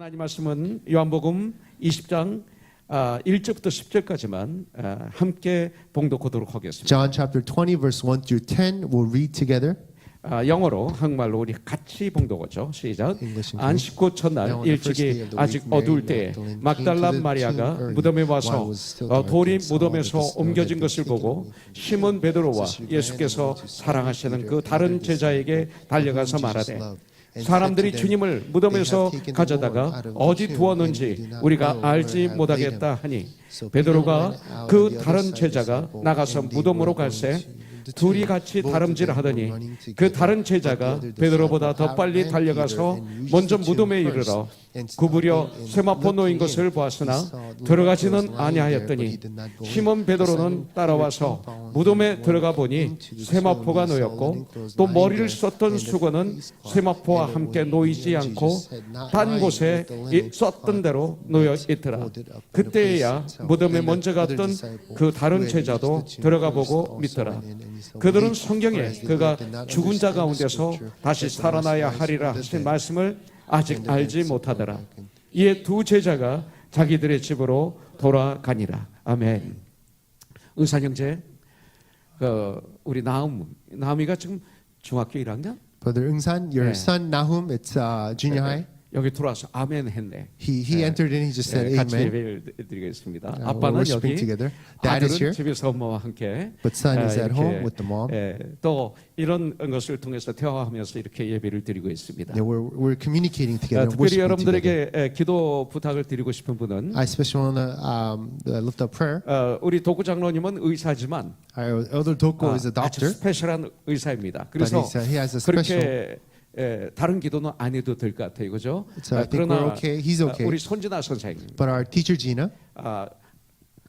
하나님 말씀은 요한복음 20장 1절부터 10절까지만 함께 봉독하도록 하겠습니다. John chapter 20 verse 1 through 10 we'll read together. 영어로 한국말로 우리 같이 봉독하죠. 시작. English and 안식구 첫날 Now on the first day 일찍이 of the 아직 week, Mary 어두울 때에 Magdalene 막달라 came to the 마리아가 tomb 무덤에 early, 와서 while it was still dark, 돌이 and saw that 무덤에서 the stone 옮겨진 had been 것을 taken 보고 away from the 시몬 tomb. 베드로와 So she ran 예수께서 and went to Simon 사랑하시는 Peter 그 and 다른 his 제자에게 disciple, 달려가서 whom Jesus 말하되 loved, and 사람들이 said to them, 주님을 무덤에서 "They have taken the Lord 가져다가 out of the 어디 tomb, 두었는지 and we do not 우리가 know where 알지 have laid 못하겠다 him." 하니 So Peter 베드로가 went out 그 on the other 다른 side of the 제자가 temple, 나가서 and they 무덤으로 were going 갈새 to the 둘이 tomb. 같이 Both of 다름질 them were 하더니 running 그 together, 다른 but the 제자가 other 베드로보다 더 disciple 빨리 outran 달려가서 Peter and reached 먼저 the tomb 무덤에 first, 이르러 and 구부려 stopping and 세마포 놓인 looking 것을 in. 보았으나 He saw the 들어가지는 Lord was lying there, but 아니하였더니 he did not go in. 시몬 베드로는 Simon 따라와서 Peter following 무덤에 him, 들어가 went 보니 into the 세마포가 tomb. He saw 놓였고 linen clothes 또 lying 머리를 there, 썼던 and the 수건은 face cloth, 세마포와 and the 함께 weight 놓이지 of 않고 Jesus had not 딴 lying 곳에 with the linen 썼던 cloth, 대로 놓여 있더라. folded up in the place 그때야 itself. 무덤에 Then the 먼저 other 갔던 disciple 그 who 다른 had reached 제자도 the tomb 들어가 first 보고 also 믿더라. went in, and he saw 그들은 believed, 성경에 for as they 그가 did not 죽은 자 understand the 가운데서 scripture, 다시 that the 살아나야 Messiah 하리라 from the 하신 dead, 말씀을 아직 and the 알지 dead 못하더라. shall come back. 이에 두 제자가 자기들의 집으로 돌아가니라. 아멘. 은산 형제, 우리 나음이가 지금 중학교 1학년? Brother Eungsan, your Yeah. son Nahum, it's junior high. 여기 들어와서 아멘 했네. He entered in. He just said 같이 amen. 예배를 드리겠습니다. We're 아빠는 worshiping 여기, together. Dad is 아들은 here, 집에서 엄마와 함께. but son is at 이렇게, home with the mom. 또 이런 것을 통해서 대화하면서 이렇게 예배를 드리고 있습니다. Yeah, we're communicating together, and 특별히 worshiping together. 여러분들에게 기도 부탁을 드리고 싶은 분은 I especially want to lift up prayer. 우리 도구 장로님은 의사지만 Our elder Doko is a 아주 doctor, 스페셜한 의사입니다. but 그래서 he has a special. 그렇게 다른 기도는 안 해도 될 것 같아요, 그죠? So I think we're okay. He's okay. 우리 손진아 선생님, But our teacher Gina,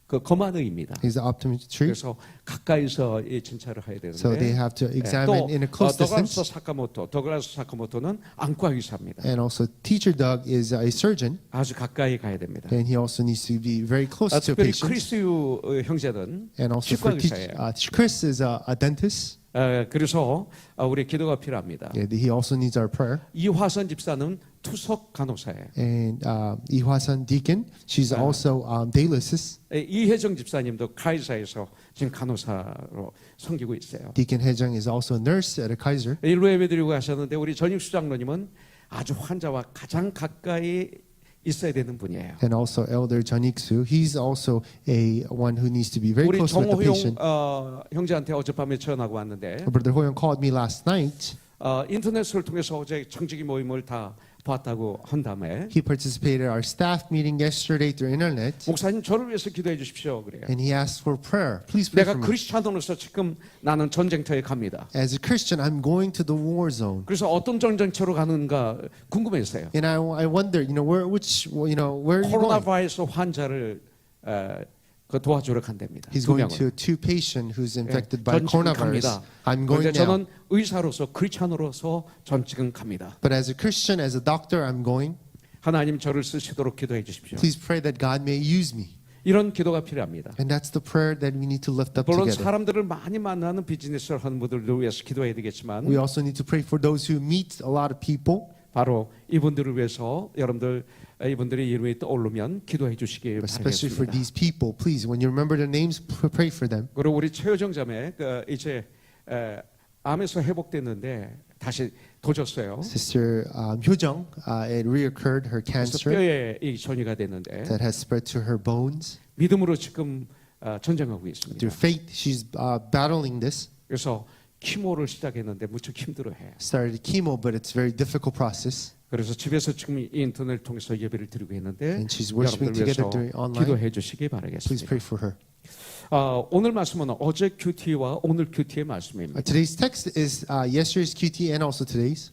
그 검안의입니다. he's an optometry, 그래서 가까이서 이 진찰을 해야 되는데. so they have to examine in a close 더글라스 distance. 사카모토는 안과 의사입니다. And also, teacher Doug is a surgeon, 아주 가까이 가야 됩니다. and he also needs to be very close to 특별히 patients. 크리스유 형제는 And also 치과 for 의사예요. Chris is a dentist. 그래서 우리 기도가 필요합니다. Yeah, he also needs our prayer. 이화선 집사는 투석 간호사예요. And Lee Hwa-sun deacon, she's also dialysis. 이혜정 집사님도 카이사에서 지금 간호사로 섬기고 있어요. Deacon Hae-jung is also a nurse at a Kaiser. 일로 예배드리고 하셨는데 우리 전익수 장로님은 아주 환자와 가장 가까이 있어야 되는 분이에요. And also Elder John Ik-soo, he's also a one who needs to be very 우리 close with the 정호용 patient. 형제한테 어젯밤에 전화가 왔는데 Brother Ho-young called me last night. 인터넷을 통해서 어제 청지기 모임을 다 봤다고 한 다음에 He participated in our staff meeting yesterday through internet. 목사님 저를 위해서 기도해 주십시오 그래요. And he asked for prayer. Please pray 내가 for me. 크리스찬으로서 지금 나는 전쟁터에 갑니다. As a Christian, I'm going to the war zone. 그래서 어떤 전쟁터로 가는가 궁금했어요. And I wonder, where are you 코로나 going? 바이러스 환자를 도와주러 간답니다. He's 두 going 명을. to two patient who's infected by 전 지금 coronavirus. 갑니다. I'm 그런데 going now. 저는 의사로서 크리스찬으로서 전 지금 갑니다. But as a Christian, as a doctor, I'm going. 하나님 저를 쓰시도록 기도해 주십시오. Please pray that God may use me. 이런 기도가 필요합니다. And that's the prayer that we need to lift up 물론 together. 사람들을 많이 만나는 비즈니스를 하는 분들을 위해서 기도해야 되겠지만 We also need to pray for those who meet a lot of people, 바로 이분들을 위해서 여러분들 이분들의 이름이 떠오르면 기도해 주시기 especially for 바라겠습니다. these people. Please, when you remember their names, pray for them. 그리고 우리 최효정 자매 이제 암에서 회복됐는데 다시 도졌어요. Sister Hyo-jung, it reoccurred her 그래서 cancer 뼈에 이 전이가 됐는데 that has spread to her bones. 믿음으로 지금 전쟁하고 있습니다. Through faith, she's battling this. 그래서 키모를 시작했는데 무척 힘들어해요. Started chemo, but it's a very difficult process. 그래서 집에서 지금 이 인터넷을 통해서 예배를 드리고 있는데 And she's worshiping 여러분들 위해서 together during online. 기도해 주시기 Please 바라겠습니다. pray for her. 오늘 말씀은 어제 큐티와 오늘 큐티의 말씀입니다. Today's text is yesterday's QT and also today's.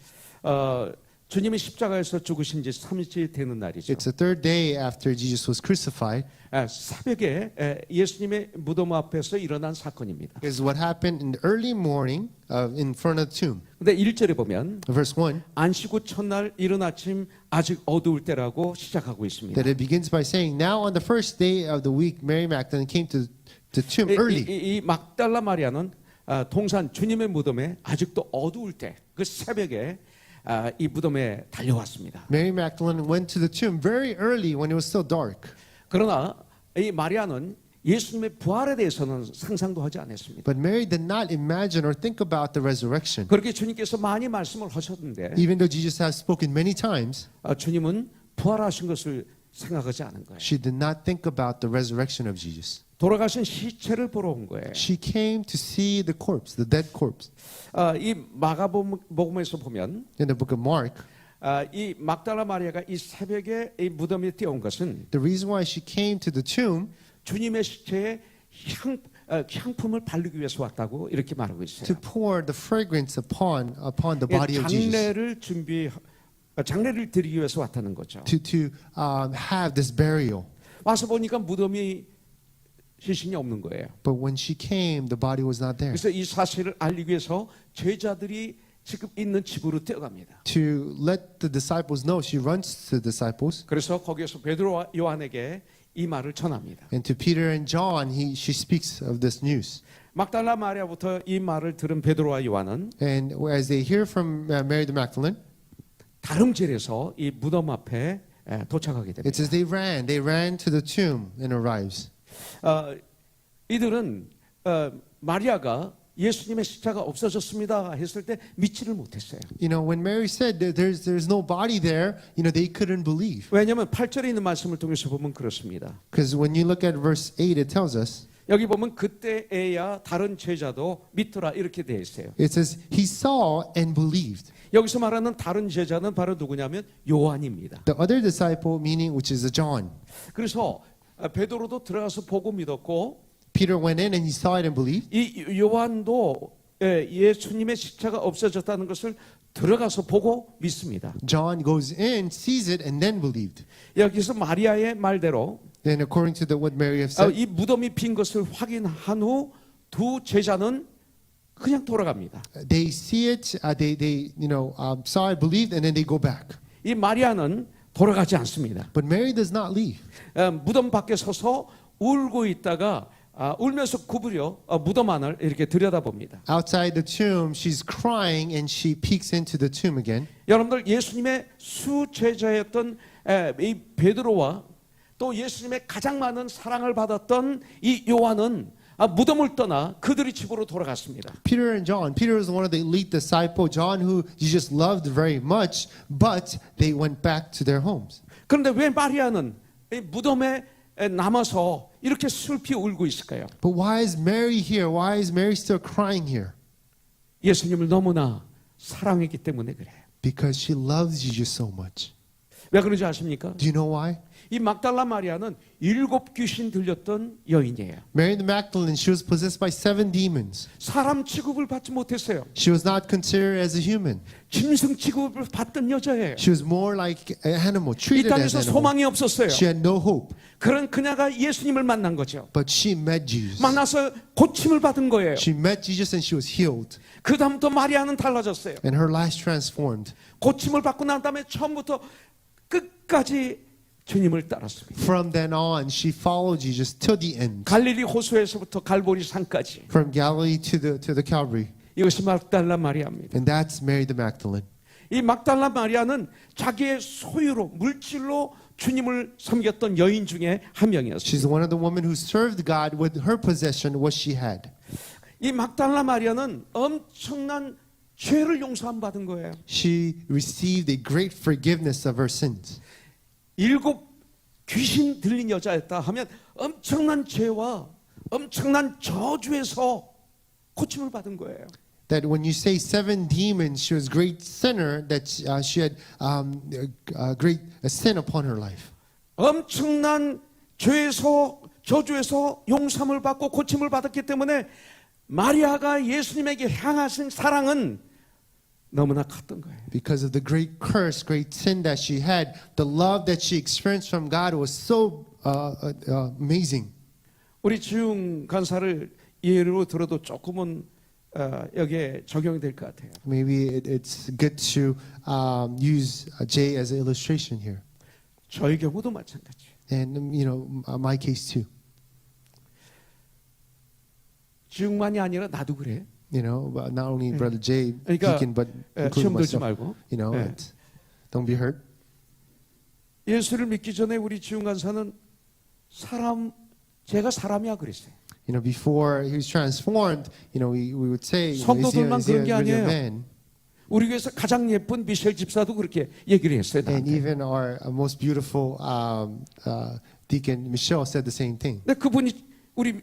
주님이 십자가에서 죽으신 지 3일째 되는 날이죠. It's the third day after Jesus was crucified. 새벽에 예수님의 무덤 앞에서 일어난 사건입니다. Is what happened in the early morning in front of the tomb. 근데 1절에 보면 Verse 1, 안식구 첫날 이른 아침 아직 어두울 때라고 시작하고 있습니다. that it begins by saying, Now on the first day of the week, Mary Magdalene came to the tomb early. 이 막달라 마리아는 동산 주님의 무덤에 아직도 어두울 때 그 새벽에 이 무덤에 달려왔습니다. Mary Magdalene went to the tomb very early when it was still dark. 그러나 이 마리아는 예수님의 부활에 대해서는 상상도 하지 않았습니다. But Mary did not imagine or think about the resurrection. 그렇게 주님께서 많이 말씀을 하셨는데 Even though Jesus has spoken many times, 주님은 부활하신 것을 생각하지 않은 거예요. she did not think about the resurrection of Jesus. 돌아가신 시체를 보러 온 거예요. She came to see the corpse, the dead corpse. 이 마가복음에서 보면 In the book of Mark, 이 막달라 마리아가 이 새벽에 이 무덤에 뛰어온 것은 the reason why she came to the tomb 주님의 시체에 향품을 바르기 위해서 왔다고 이렇게 말하고 to 있어요. pour the fragrance upon the body of Jesus. 장례를 드리기 위해서 왔다는 거죠. To have this burial. 와서 보니까 무덤이 시신이 없는 거예요. But when she came, the body was not there. 그래서 이 사실을 알리기 위해서 제자들이 지금 있는 집으로 뛰어갑니다. To let the disciples know, she runs to the disciples. 그래서 거기에서 베드로와 요한에게 이 말을 전합니다. And to Peter and John, she speaks of this news. 막달라 마리아부터 이 말을 들은 베드로와 요한은 And as they hear from Mary the Magdalene, 다름질해서 이 무덤 앞에 도착하게 됩니다. it says they ran to the tomb and arrives. 이들은 마리아가 예수님의 십자가 없어졌습니다 했을 때 믿지를 못했어요. You know, when Mary said that there's no body there, you know, they couldn't believe. 왜냐하면 8절에 있는 말씀을 통해서 보면 그렇습니다. Because when you look at verse 8, it tells us, 여기 보면 그때에야 다른 제자도 믿더라 이렇게 되어 있어요. it says, he saw and believed. 여기서 말하는 다른 제자는 바로 누구냐면 요한입니다. The other disciple, meaning which is John. 그래서 베드로도 들어가서 보고 믿었고 Peter went in and he saw it and believed. 이 요한도 예수님의 십자가 없어졌다는 것을 들어가서 보고 믿습니다. John goes in, sees it, and then believed. 여기서 마리아의 말대로 Then according to what Mary have said, 이 무덤이 빈 것을 확인한 후 두 제자는 그냥 돌아갑니다. they see it, they saw it, believed, and then they go back. 이 마리아는 돌아가지 않습니다. But Mary does not leave. 무덤 밖에 서서 울고 있다가 울면서 구부려 무덤 안을 이렇게 들여다봅니다. Outside the tomb, she's crying and she peeks into the tomb again. 여러분들 예수님의 수제자였던 이 베드로와 또 예수님의 가장 많은 사랑을 받았던 이 요한은 무덤을 떠나 그들의 집으로 돌아갔습니다. Peter and John. Peter was one of the elite disciples. John, who Jesus loved very much, but they went back to their homes. 그런데 왜 마리아는 이 무덤에 남아서 이렇게 슬피 울고 있을까요? But why is Mary here? Why is Mary still crying here? 예수님을 너무나 사랑했기 때문에 그래요. Because she loves Jesus so much. 왜 그런지 아십니까? Do you know why? 이 막달라 마리아는 7 귀신 들렸던 여인이에요. Mary the Magdalene, she was possessed by 7 demons. 사람 취급을 받지 못했어요. She was not considered as a human. 짐승 취급을 받던 여자예요. She was more like an animal, 이 treated as 땅에서 an animal. 소망이 없었어요. She had no hope. 그런 그녀가 예수님을 만난 거죠. But she met Jesus. 만나서 고침을 받은 거예요. She met Jesus and she was healed. 그 다음부터 마리아는 달라졌어요. And her life transformed. 고침을 받고 난 다음에 처음부터 끝까지 주님을 따랐습니다. From then on, she followed Jesus till the end. 갈릴리 호수에서부터 갈보리 산까지. From Galilee to the Calvary. 이것이 막달라 마리아입니다. And that's Mary the Magdalene. 이 막달라 마리아는 자기의 소유로 물질로 주님을 섬겼던 여인 중에 한 명이었습니다. She's one of the women who served God with her possession, what she had. 이 막달라 마리아는 엄청난 죄를 용서함 받은 거예요. She received a great forgiveness of her sins. 7 귀신 들린 여자였다 하면 엄청난 죄와 엄청난 저주에서 고침을 받은 거예요. That when you say 7 demons, she was a great sinner, that she had a great sin upon her life. 엄청난 죄에서 저주에서 용서함을 받고 고침을 받았기 때문에 마리아가 예수님에게 향하신 사랑은 너무나 컸던 거예요. Because of the great curse, great sin that she had, the love that she experienced from God was so amazing. 우리 지웅 간사를 예로 들어도 조금은 여기에 적용이 될 것 같아요. Maybe it's good to use Jay as an illustration here. 저의 경우도 마찬가지. And my case too. 지웅만이 아니라 나도 그래. You know, but not only Brother Jay 그러니까, Deacon, but 예, including 시험 들지 myself. 말고. You know, 예. don't be hurt. 예수를 믿기 전에 우리 지훈 간사는 제가 사람이야 그랬어요. You know, before he was transformed, you know, we would say, you know, 성도들만 is he 그런 게 really a 아니에요. man? 우리 교회에서 가장 예쁜 미셸 집사도 그렇게 얘기를 했어요. And 나한테. even our most beautiful deacon Michelle said the same thing. 근데 그분이 우리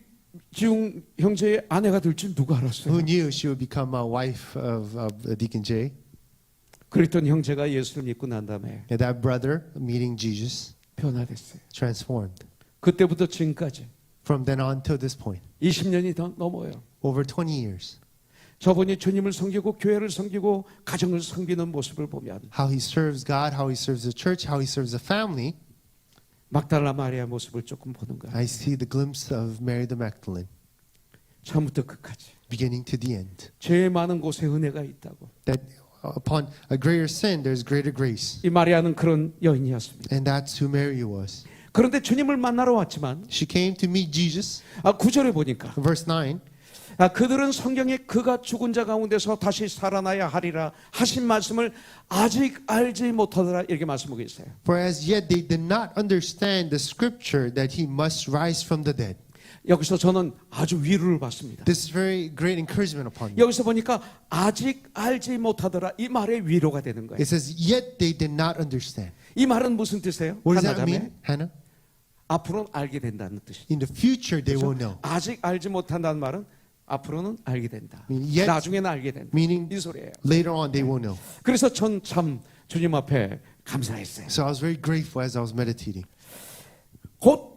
지웅 형제의 아내가 될 줄 누가 알았어요? Who knew she would become a wife of Deacon Jay? 그랬던 형제가 예수를 믿고 난 다음에 And that brother meeting Jesus 변화됐어요. transformed. 그때부터 지금까지 From then on till this point, 20년이 더 넘어요. over 20 years, 저분이 주님을 섬기고 교회를 섬기고 가정을 섬기는 모습을 보면 how he serves God, how he serves the church, how he serves the family, 막달라 마리아 모습을 조금 보는 거예요. I see the glimpse of Mary the Magdalene, 처음부터 끝까지 beginning to the end. 죄 많은 곳에 은혜가 있다고. That upon a greater sin, there's greater grace. 이 마리아는 그런 여인이었습니다. And that's who Mary was. 그런데 주님을 만나러 왔지만 She came to meet Jesus. 9절에 보니까 Verse 9, 그들은 성경에 그가 죽은 자 가운데서 다시 살아나야 하리라 하신 말씀을 아직 알지 못하더라 이렇게 말씀하고 있어요. for as yet they did not understand the scripture that he must rise from the dead. 여기서 저는 아주 위로를 받습니다. This is very great encouragement upon me. 여기서 보니까 아직 알지 못하더라 이 말에 위로가 되는 거예요. It says, yet they did not understand. 이 말은 무슨 뜻이에요? What does that 하나자매? mean, Hannah? 앞으로는 알게 된다는 뜻이죠. In the future, they will know. 아직 알지 못한다는 말은 앞으로는 알게 된다. Yet- 나중에는 알게 된다. Meaning, 이 소리예요. later on, they will know. 그래서 전 참 주님 앞에 감사했어요. So I was very grateful as I was meditating 곧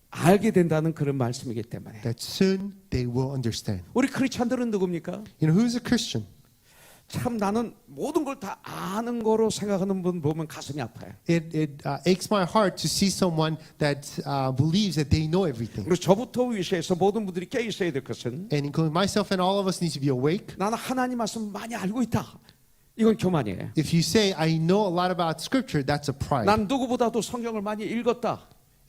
알게 된다는 그런 말씀이기 때문에 that soon they will understand. 우리 크리스찬들은 누굽니까? You know, who's a Christian? 참 나는 모든 걸 다 아는 거로 생각하는 분 보면 가슴이 아파요. It aches my heart to see someone that believes that they know everything. 그리고 저부터 위시해서 모든 분들이 깨 있어야 될 것은 And including myself and all of us need to be awake. 나는 하나님 말씀 많이 알고 있다. 이건 교만이에요. If you say, I know a lot about scripture, that's a pride. 난 누구보다도 성경을 많이 읽었다.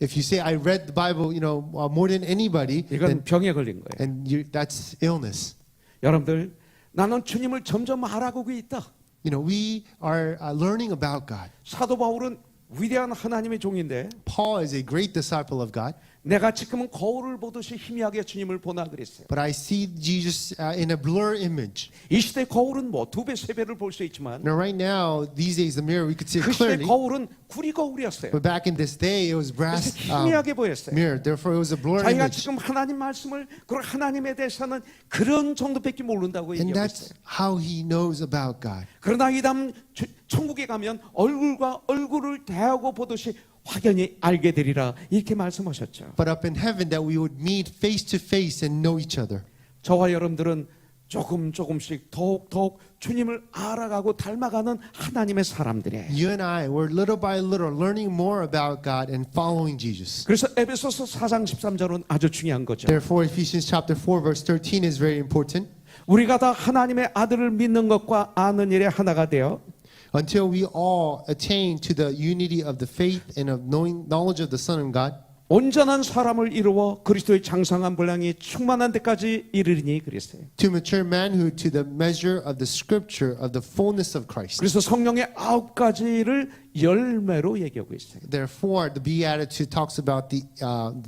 If you say, I read the Bible, you know, more than anybody, 이건 병에 걸린 거예요. and that's illness. 여러분들 나는 주님을 점점 알아가고 있다. You know, we are learning about God. 사도 바울은 위대한 하나님의 종인데 Paul is a great disciple of God, 내가 지금은 거울을 보듯이 희미하게 주님을 보나 그랬어요. but I see Jesus in a blur image. 이 시대 거울은 뭐 2배, 3배를 볼 수 있지만 Now, right now, these days, the mirror, we could see it 그 시대 clearly, 거울은 구리 거울이었어요. but back in this day, it was 그래서 brass 희미하게 보였어요. mirror. Therefore, it was a blur 자기가 image. 지금 하나님 말씀을 그리고 하나님에 대해서는 그런 정도밖에 모른다고 And 얘기하고 that's 있어요. how he knows about God. 그러나 이 다음 천국에 가면 얼굴과 얼굴을 대하고 보듯이 확연히 알게 되리라 이렇게 말씀하셨죠. But up in heaven, that we would meet face to face and know each other. 저와 여러분들은 조금씩 더욱 주님을 알아가고 닮아가는 하나님의 사람들이에요. You and I, we're little by little learning more about God and following Jesus. 그래서 에베소서 4장 13절은 아주 중요한 거죠. Therefore, Ephesians chapter 4, verse 13 is very important. 우리가 다 하나님의 아들을 믿는 것과 아는 일에 하나가 되어 Until we all attain to the unity of the faith and of knowledge of the Son of God, 온전한 사람을 이루어 그리스도의 장성한 분량이 충만한 데까지 이르리니 그랬어요. to mature manhood to the measure of the scripture of the fullness of Christ. 그래서 성령의 9가지를 열매로 얘기하고 있어요. Therefore, the Beatitude talks about the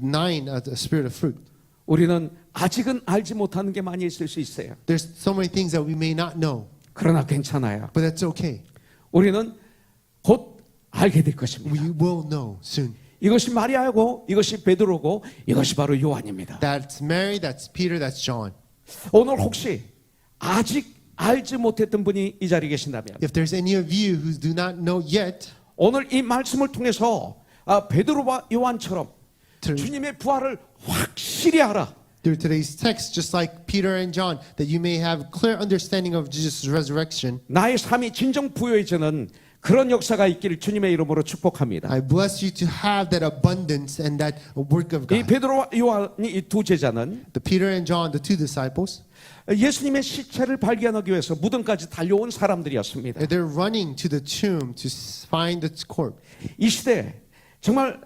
9 of the spirit of fruit. 우리는 아직은 알지 못하는 게 많이 있을 수 있어요. There's so many things that we may not know, 그러나 괜찮아요. but that's okay. 우리는 곧 알게 될 것입니다. We will know soon. 이것이 마리아고 이것이 베드로고 이것이 바로 요한입니다. That's Mary, that's Peter, that's John. 오늘 혹시 아직 알지 못했던 분이 이 자리에 계신다면 If there's any of you who do not know yet, 오늘 이 말씀을 통해서 베드로와 요한처럼 Through- 주님의 부활을 확실히 알아. through today's text, just like Peter and John, that you may have clear understanding of Jesus' resurrection. 나의 삶이 진정 부여해지는 그런 역사가 있기를 주님의 이름으로 축복합니다. I bless you to have that abundance and that work of 이 God. 베드로와 요한이 이 두 제자는 The Peter and John, the two disciples, 예수님의 시체를 발견하기 위해서 무덤까지 달려온 사람들이었습니다. they're running to the tomb to find the corpse. 이 시대 정말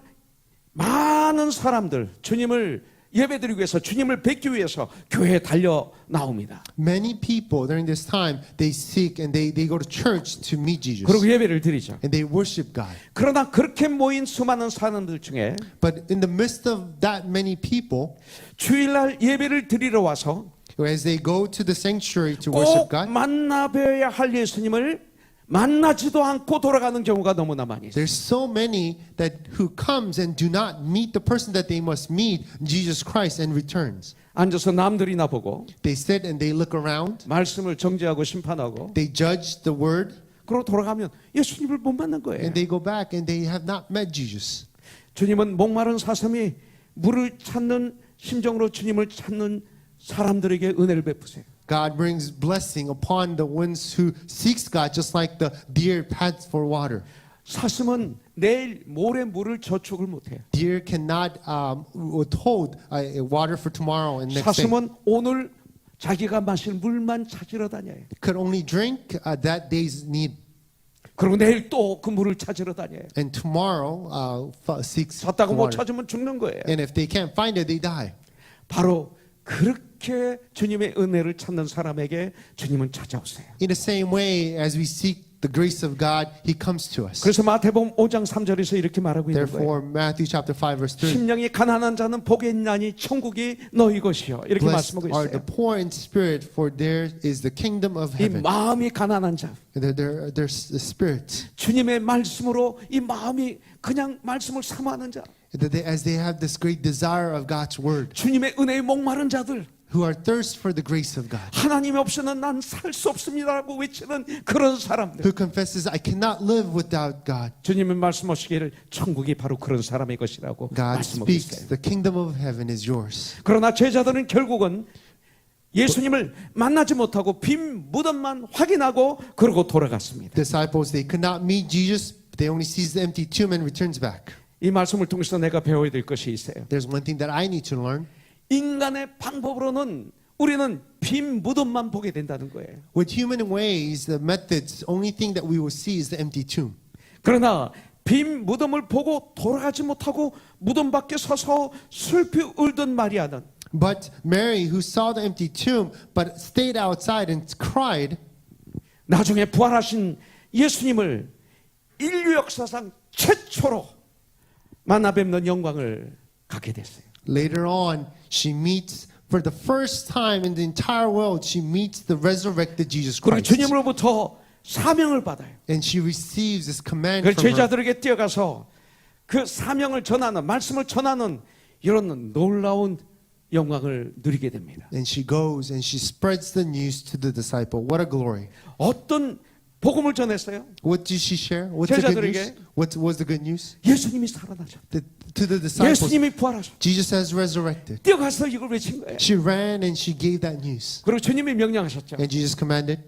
많은 사람들 주님을 예배드리기 위해서 주님을 뵙기 위해서 교회에 달려 나옵니다. Many people during this time they seek and they go to church to meet Jesus 그리고 예배를 드리죠. and they worship God. 그러나 그렇게 모인 수많은 사람들 중에 But in the midst of that many people, 주일날 예배를 드리러 와서 as they go to the sanctuary to worship 꼭 God, 만나 뵈야 할 예수님을 만나지도 않고 돌아가는 경우가 너무나 많이 있어요. there's so many that who comes and do not meet the person that they must meet, Jesus Christ, and returns. 앉아서 남들이나 보고 They sit and they look around, 말씀을 정죄하고 심판하고 they judge the word, 그러고 돌아가면 예수님을 못 만난 거예요. and they go back and they have not met Jesus. 주님은 목마른 사슴이 물을 찾는 심정으로 주님을 찾는 사람들에게 은혜를 베푸세요. God brings blessing upon the ones who seeks God, just like the deer pants for water. 사슴은 내일 모레 물을 저축을 못해요. Deer cannot withhold water for tomorrow and next day. 사슴은 오늘 자기가 마실 물만 찾으러 다녀요. Could only drink that day's need, 그리고 내일 또 그 물을 찾으러 다녀요. and tomorrow seeks 찾다가 못 water. 찾으면 죽는 거예요. And if they can't find it, they die. 바로 그렇게 주님의 은혜를 찾는 사람에게 주님은 찾아오세요. In the same way as we seek the grace of God, He comes to us. 그래서 마태복음 5장 3절에서 이렇게 말하고 있는 거예요. Therefore, Matthew chapter 5 verse 3. 심령이 가난한 자는 복이 있나니 천국이 너희 것이요. 이렇게 Blessed 말씀하고 are the 있어요. poor in spirit, for theirs is the kingdom of 이 heaven. 마음이 가난한 자, Their spirit. 주님의 말씀으로 이 마음이 그냥 말씀을 사모하는 자, As they have this great desire of God's word, 주님의 은혜에 목마른 자들, who are thirst for the grace of God, 하나님 없이는 난 살 수 없습니다라고 외치는 그런 사람들. who confesses, I cannot live without God. 주님은 말씀하시기를 천국이 바로 그런 사람의 것이라고 God 말씀하고 speaks, 있어요. the kingdom of heaven is yours. 그러나 제자들은 결국은 예수님을 만나지 못하고 빈 무덤만 확인하고 그러고 돌아갔습니다. Disciples, they could not meet Jesus, they only sees the empty tomb and returns back. 이 말씀을 통해서 내가 배워야 될 것이 있어요. There's one thing that I need to learn. 인간의 방법으로는 우리는 빈 무덤만 보게 된다는 거예요. With human ways, the methods, only thing that we will see is the empty tomb. 그러나 빈 무덤을 보고 돌아가지 못하고 무덤 밖에 서서 슬피 울던 마리아는 But Mary, who saw the empty tomb, but stayed outside and cried, 나중에 부활하신 예수님을 인류 역사상 최초로 만나 뵙는 영광을 갖게 됐어요. later on, she meets, for the first time in the entire world, she meets the resurrected Jesus 그리고 Christ. 주님으로부터 사명을 받아요. And she receives this command 그 from her. 제자들에게 뛰어가서 그 사명을 전하는 말씀을 전하는 이런 놀라운 영광을 누리게 됩니다. And she goes and she spreads the news to the disciple. What a glory. 어떤 복음을 전했어요? What did she share? What's the good news? 제자들에게 What was the good news? 예수님이 살아나셨다. To the disciples, 예수님이 부활하셨다. Jesus has resurrected. 뛰어가서 이걸 외친 거예요. She ran and she gave that news. 그리고 주님이 명령하셨죠. And Jesus commanded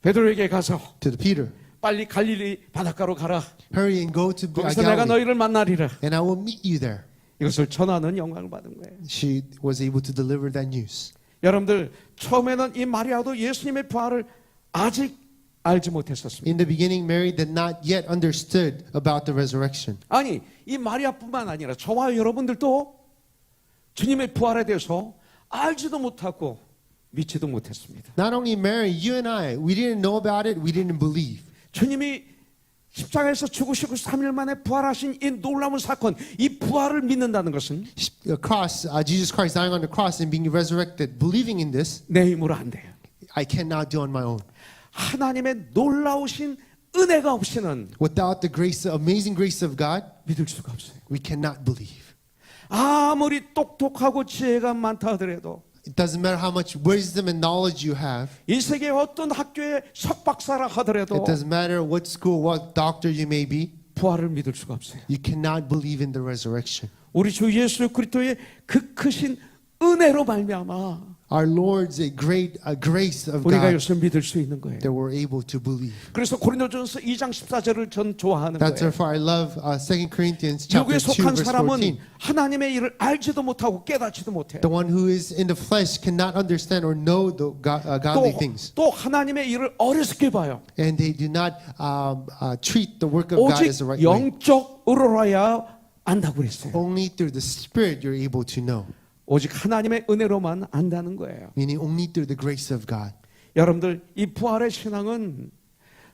베드로에게 가서 to the Peter, 빨리 갈릴리 바닷가로 가라. hurry and go to 거기서 내가 Galilee, 너희를 만나리라. and I will meet you there. 이것을 전하는 영광을 받은 거예요. She was able to deliver that news. 여러분들 처음에는 이 마리아도 예수님의 부활을 아직 알지 못했었습니다. In the beginning, Mary did not yet understood about the resurrection. 아니 이 마리아뿐만 아니라 저와 여러분들도 주님의 부활에 대해서 알지도 못하고 믿지도 못했습니다. Not only Mary, you and I, we didn't know about it, we didn't believe. 주님이 십자가에서 죽으시고 3일 만에 부활하신 이 놀라운 사건, 이 부활을 믿는다는 것은 Jesus Christ dying on the cross and being resurrected, believing in this, 내 힘으로 안 돼요. I cannot do on my own. 하나님의 놀라우신 은혜가 없이는 Without the grace, the amazing grace of God, 믿을 수가 없어요. we cannot believe. 아무리 똑똑하고 지혜가 많다 하더라도 It doesn't matter how much wisdom and knowledge you have. 이 세계 어떤 학교에 석박사라 하더라도 It doesn't matter what school, what doctor you may be. 부활을 믿을 수가 없어요. You cannot believe in the resurrection. 우리 주 예수 그리스도의 그 크신 은혜로 말미암아 Our Lord's a great grace of 우리가 God 이것을 믿을 수 있는 거예요. that we're able to believe. 그래서 고린도전서 2장 14절을 전 좋아하는 That's 거예요. therefore I love 2 Corinthians chapter 육에 2 속한 verse 사람은 14. 하나님의 일을 알지도 못하고 깨닫지도 못해요. The one who is in the flesh cannot understand or know the godly things. 또 하나님의 일을 어리석게 봐요. And they do not treat the work of God 오직 as the right way. 영적으로라야 안다고 그랬어요. Only through the Spirit you're able to know. 오직 하나님의 은혜로만 안다는 거예요. meaning only through the grace of God. 여러분들 이 부활의 신앙은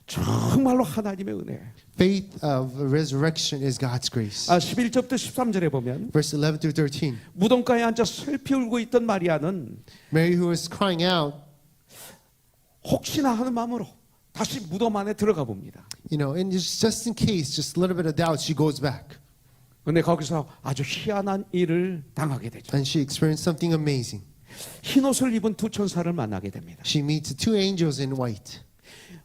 정말로 하나님의 은혜. Faith of resurrection is God's grace. 11절부터 13절에 보면 Verse 11 through 13. 무덤가에 앉아 슬피 울고 있던 마리아는 Mary, who was crying out, 혹시나 하는 마음으로 다시 무덤 안에 들어가 봅니다. and just in case, just a little bit of doubt, she goes back. 근데 거기서 아주 희한한 일을 당하게 되죠. And she experienced something amazing. 흰 옷을 입은 두 천사를 만나게 됩니다. She meets two angels in white.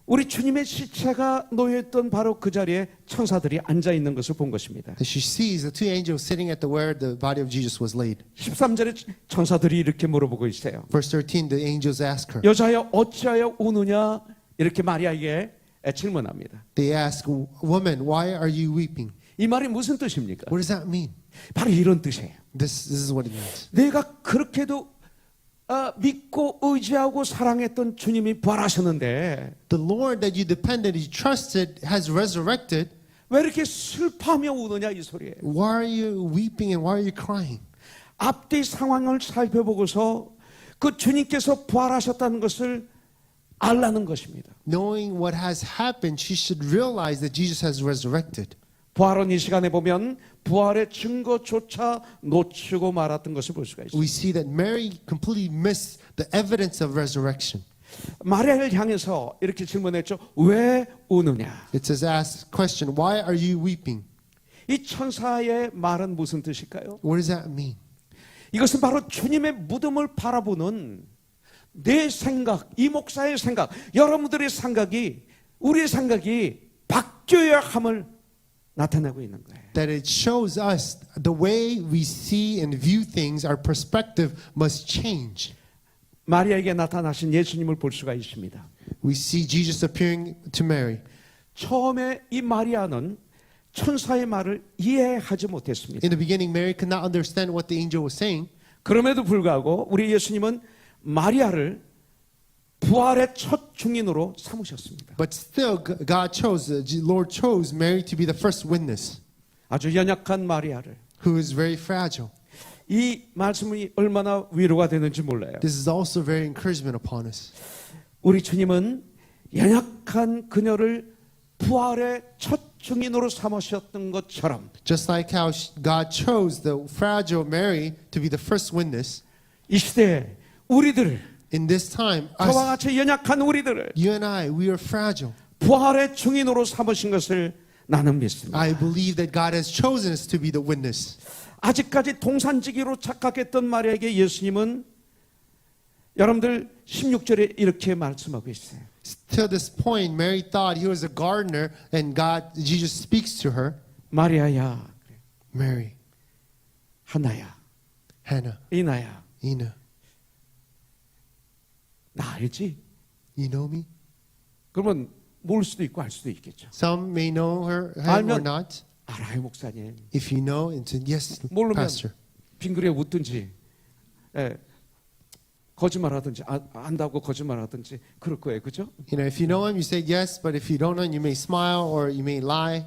우리 주님의 시체가 놓여있던 바로 그 자리에 천사들이 앉아 있는 것을 본 것입니다. And she sees the two angels sitting at where the body of Jesus was laid. 13절에 천사들이 이렇게 물어보고 있어요. Verse 13, the angels ask her. 여자여 어찌하여 우느냐 이렇게 마리아에게 질문합니다. They ask, woman, why are you weeping? 이 말이 무슨 뜻입니까? What does that mean? 바로 이런 뜻이에요. This is what it means. 내가 그렇게도 믿고 의지하고 사랑했던 주님이 부활하셨는데 The Lord that you depended, you trusted, has resurrected. 왜 이렇게 슬퍼하며 우느냐 이 소리예요. Why are you weeping and why are you crying? 앞뒤 상황을 살펴보고서 그 주님께서 부활하셨다는 것을 알라는 것입니다. Knowing what has happened, she should realize that Jesus has resurrected. 부활은 이 시간에 보면 부활의 증거조차 놓치고 말았던 것을 볼 수가 있습니다. We see that Mary completely missed the evidence of resurrection. 마리아를 향해서 이렇게 질문했죠. 왜 우느냐? It says, ask question, why are you weeping? 이 천사의 말은 무슨 뜻일까요? What does that mean? 이것은 바로 주님의 무덤을 바라보는 내 생각, 이 목사의 생각, 여러분들의 생각이 우리의 생각이 바뀌어야 함을 나타내고 있는 거예요. That it shows us the way we see and view things, our perspective must change. 마리아에게 나타나신 예수님을 볼 수가 있습니다. We see Jesus appearing to Mary. 처음에 이 마리아는 천사의 말을 이해하지 못했습니다. In the beginning, Mary could not understand what the angel was saying. 그럼에도 불구하고 우리 예수님은 마리아를 부활의 첫 증인으로 삼으셨습니다. But still, God chose, the Lord chose Mary to be the first witness, 아주 연약한 마리아를. who is very fragile. 이 말씀이 얼마나 위로가 되는지 몰라요. This is also very encouragement upon us. 우리 주님은 연약한 그녀를 부활의 첫 증인으로 삼으셨던 것처럼 Just like how God chose the fragile Mary to be the first witness, 이 시대에 우리들을 in this time, 저와 us, 같이 연약한 우리들을 you and I, we are fragile. 부활의 증인으로 삼으신 것을 나는 믿습니다. I believe that God has chosen us to be the witness. 아직까지 동산지기로 착각했던 마리아에게 예수님은 여러분들 16절에 이렇게 말씀하고 있어요. Till this point, Mary thought he was a gardener, and Jesus speaks to her, 마리아야, Mary, 하나야, Hannah, 이나야, Ina, 나 알지? you know me? 그러면 모를 수도 있고 알 수도 있겠죠. Some may know him or 알면- not. 알아요, 목사님. If you know, and say, yes, 모르면 pastor. 빙그레 웃든지, 거짓말하든지, 안다고 거짓말하든지 그럴 거예요, 그죠? If you know him, you say yes, but if you don't know him, you may smile or you may lie.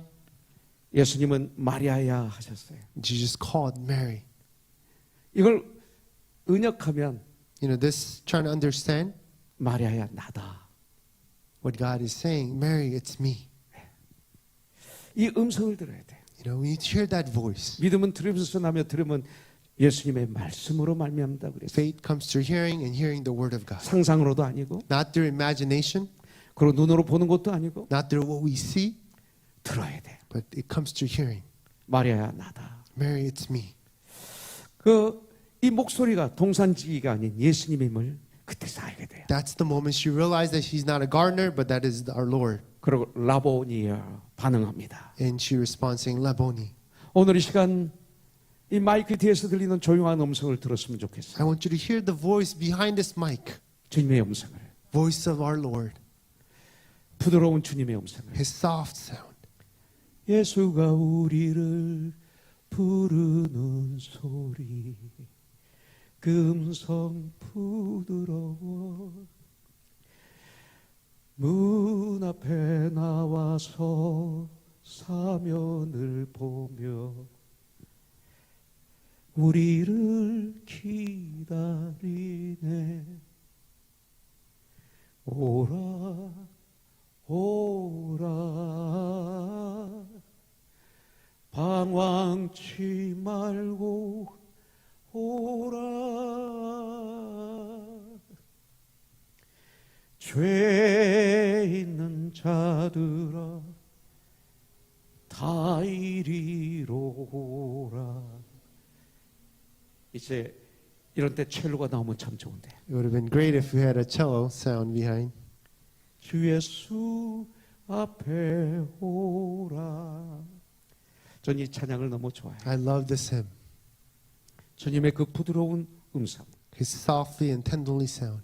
예수님은 마리아야 하셨어요. Jesus called Mary. 이걸 은역하면 This trying to understand 마리아야 나다. what God is saying. Mary, it's me. 이 음성을 들어야 돼요. We need to hear that voice. 믿음은 들으면서 나며 들으면 예수님의 말씀으로 말미암다 그랬어요. Faith comes through hearing and hearing the word of God. 상상으로도 아니고 Not through imagination, 그리고 눈으로 보는 것도 아니고 not through what we see, 들어야 돼요. but it comes through hearing. 마리아야 나다. Mary, it's me. 이 목소리가 동산지기가 아닌 예수님임을 그때서 알게 돼요. That's the moment she realized that she's not a gardener, but that is our Lord. 그리고 라보니여 반응합니다. And she responds saying, Laboni. 오늘 이 시간 이 마이크 뒤에서 들리는 조용한 음성을 들었으면 좋겠어요. I want you to hear the voice behind this mic, 주님의 음성을, voice of our Lord, 부드러운 주님의 음성을. His soft sound. 예수가 우리를 부르는 소리, 그 음성 부드러워. 문 앞에 나와서 사면을 보며 우리를 기다리네. 오라 오라 방황치 말고 오라. 죄 있는 자들아 다 이리로 오라. 이제 이런 때 첼로가 나오면 참 좋은데. It would have been great if we had a cello sound behind. 주 예수 앞에 오라. 전 이 찬양을 너무 좋아해요. I love this hymn. 주님의 그 부드러운 음성. His softly and tenderly sound.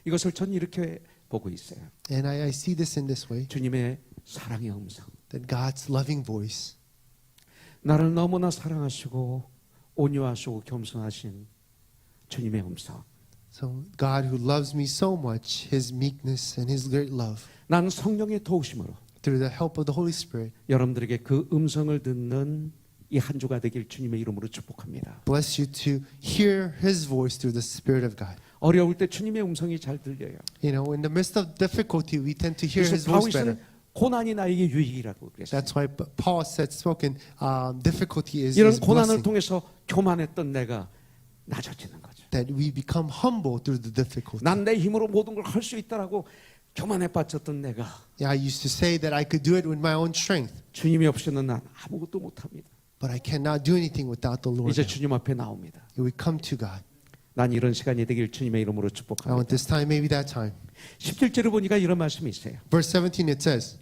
이것을 전 이렇게 보고 있어요. And I see this in this way, 주님의 사랑의 음성. that God's loving voice, 나를 너무나 사랑하시고 온유하시고 겸손하신 주님의 음성. so God who loves me so much, His meekness and His great love, 난 성령의 도우심으로 through the help of the Holy Spirit, 여러분들에게 그 음성을 듣는 이 한 주가 되길 주님의 이름으로 축복합니다. bless you to hear His voice through the Spirit of God. 어려울 때 주님의 음성이 잘 들려요. You know, in the midst of difficulty, we tend to hear His 그래서 voice better. 다윗은 고난이 나에게 유익이라고 그랬어요. That's why Paul said, spoken, difficulty is 이런 고난을 blessing. 통해서 교만했던 내가 낮아지는 거죠. That we become humble through the difficulty. 난 내 힘으로 모든 걸 할 수 있다라고 교만에 빠졌던 내가 Yeah, I used to say that I could do it with my own strength, 주님이 없이는 난 아무것도 못합니다. but I cannot do anything without the Lord. 이제 주님 앞에 나옵니다. We come to God. 난 이런 시간이 되길 주님의 이름으로 I want 축복합니다. this time, maybe that time. 17절을 보니까 이런 말씀이 있어요. Verse 17, it says,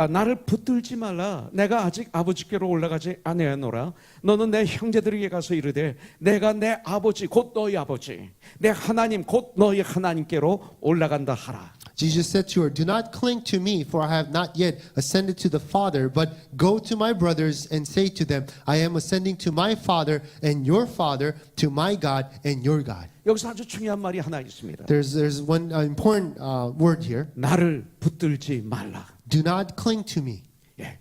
나를 붙들지 말라. 내가 아직 아버지께로 올라가지 아니하노라. 너는 내 형제들에게 가서 이르되 내가 내 아버지 곧 너희 아버지 내 하나님 곧 너희 하나님께로 올라간다 하라. Jesus said to her, do not cling to me, for I have not yet ascended to the Father, but go to my brothers and say to them, I am ascending to my Father and your Father, to my God and your God. 여기서 아주 중요한 말이 하나 있습니다. There's one important word here. 나를 붙들지 말라. Do not cling to me. 예.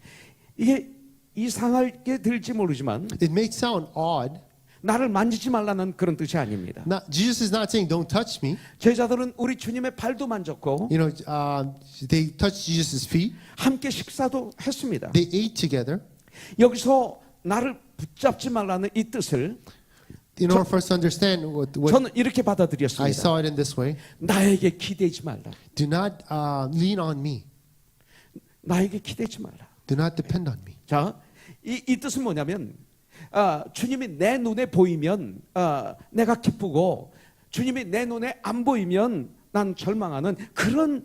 이게 이상하게 들지 모르지만 It may sound odd. 나를 만지지 말라는 그런 뜻이 아닙니다. Jesus is not saying, don't touch me. 제자들은 우리 주님의 발도 만졌고 You know, they touched Jesus' feet. 함께 식사도 했습니다. They ate together. 여기서 나를 붙잡지 말라는 이 뜻을 In order for us to understand what 저는 이렇게 I 받아들였습니다. saw it in this way, 나에게 기대지 말라. do not lean on me. 나에게 기대지 말라. Do not depend on me. 자, 이 뜻은 뭐냐면 주님이 내 눈에 보이면 내가 기쁘고 주님이 내 눈에 안 보이면 난 절망하는 그런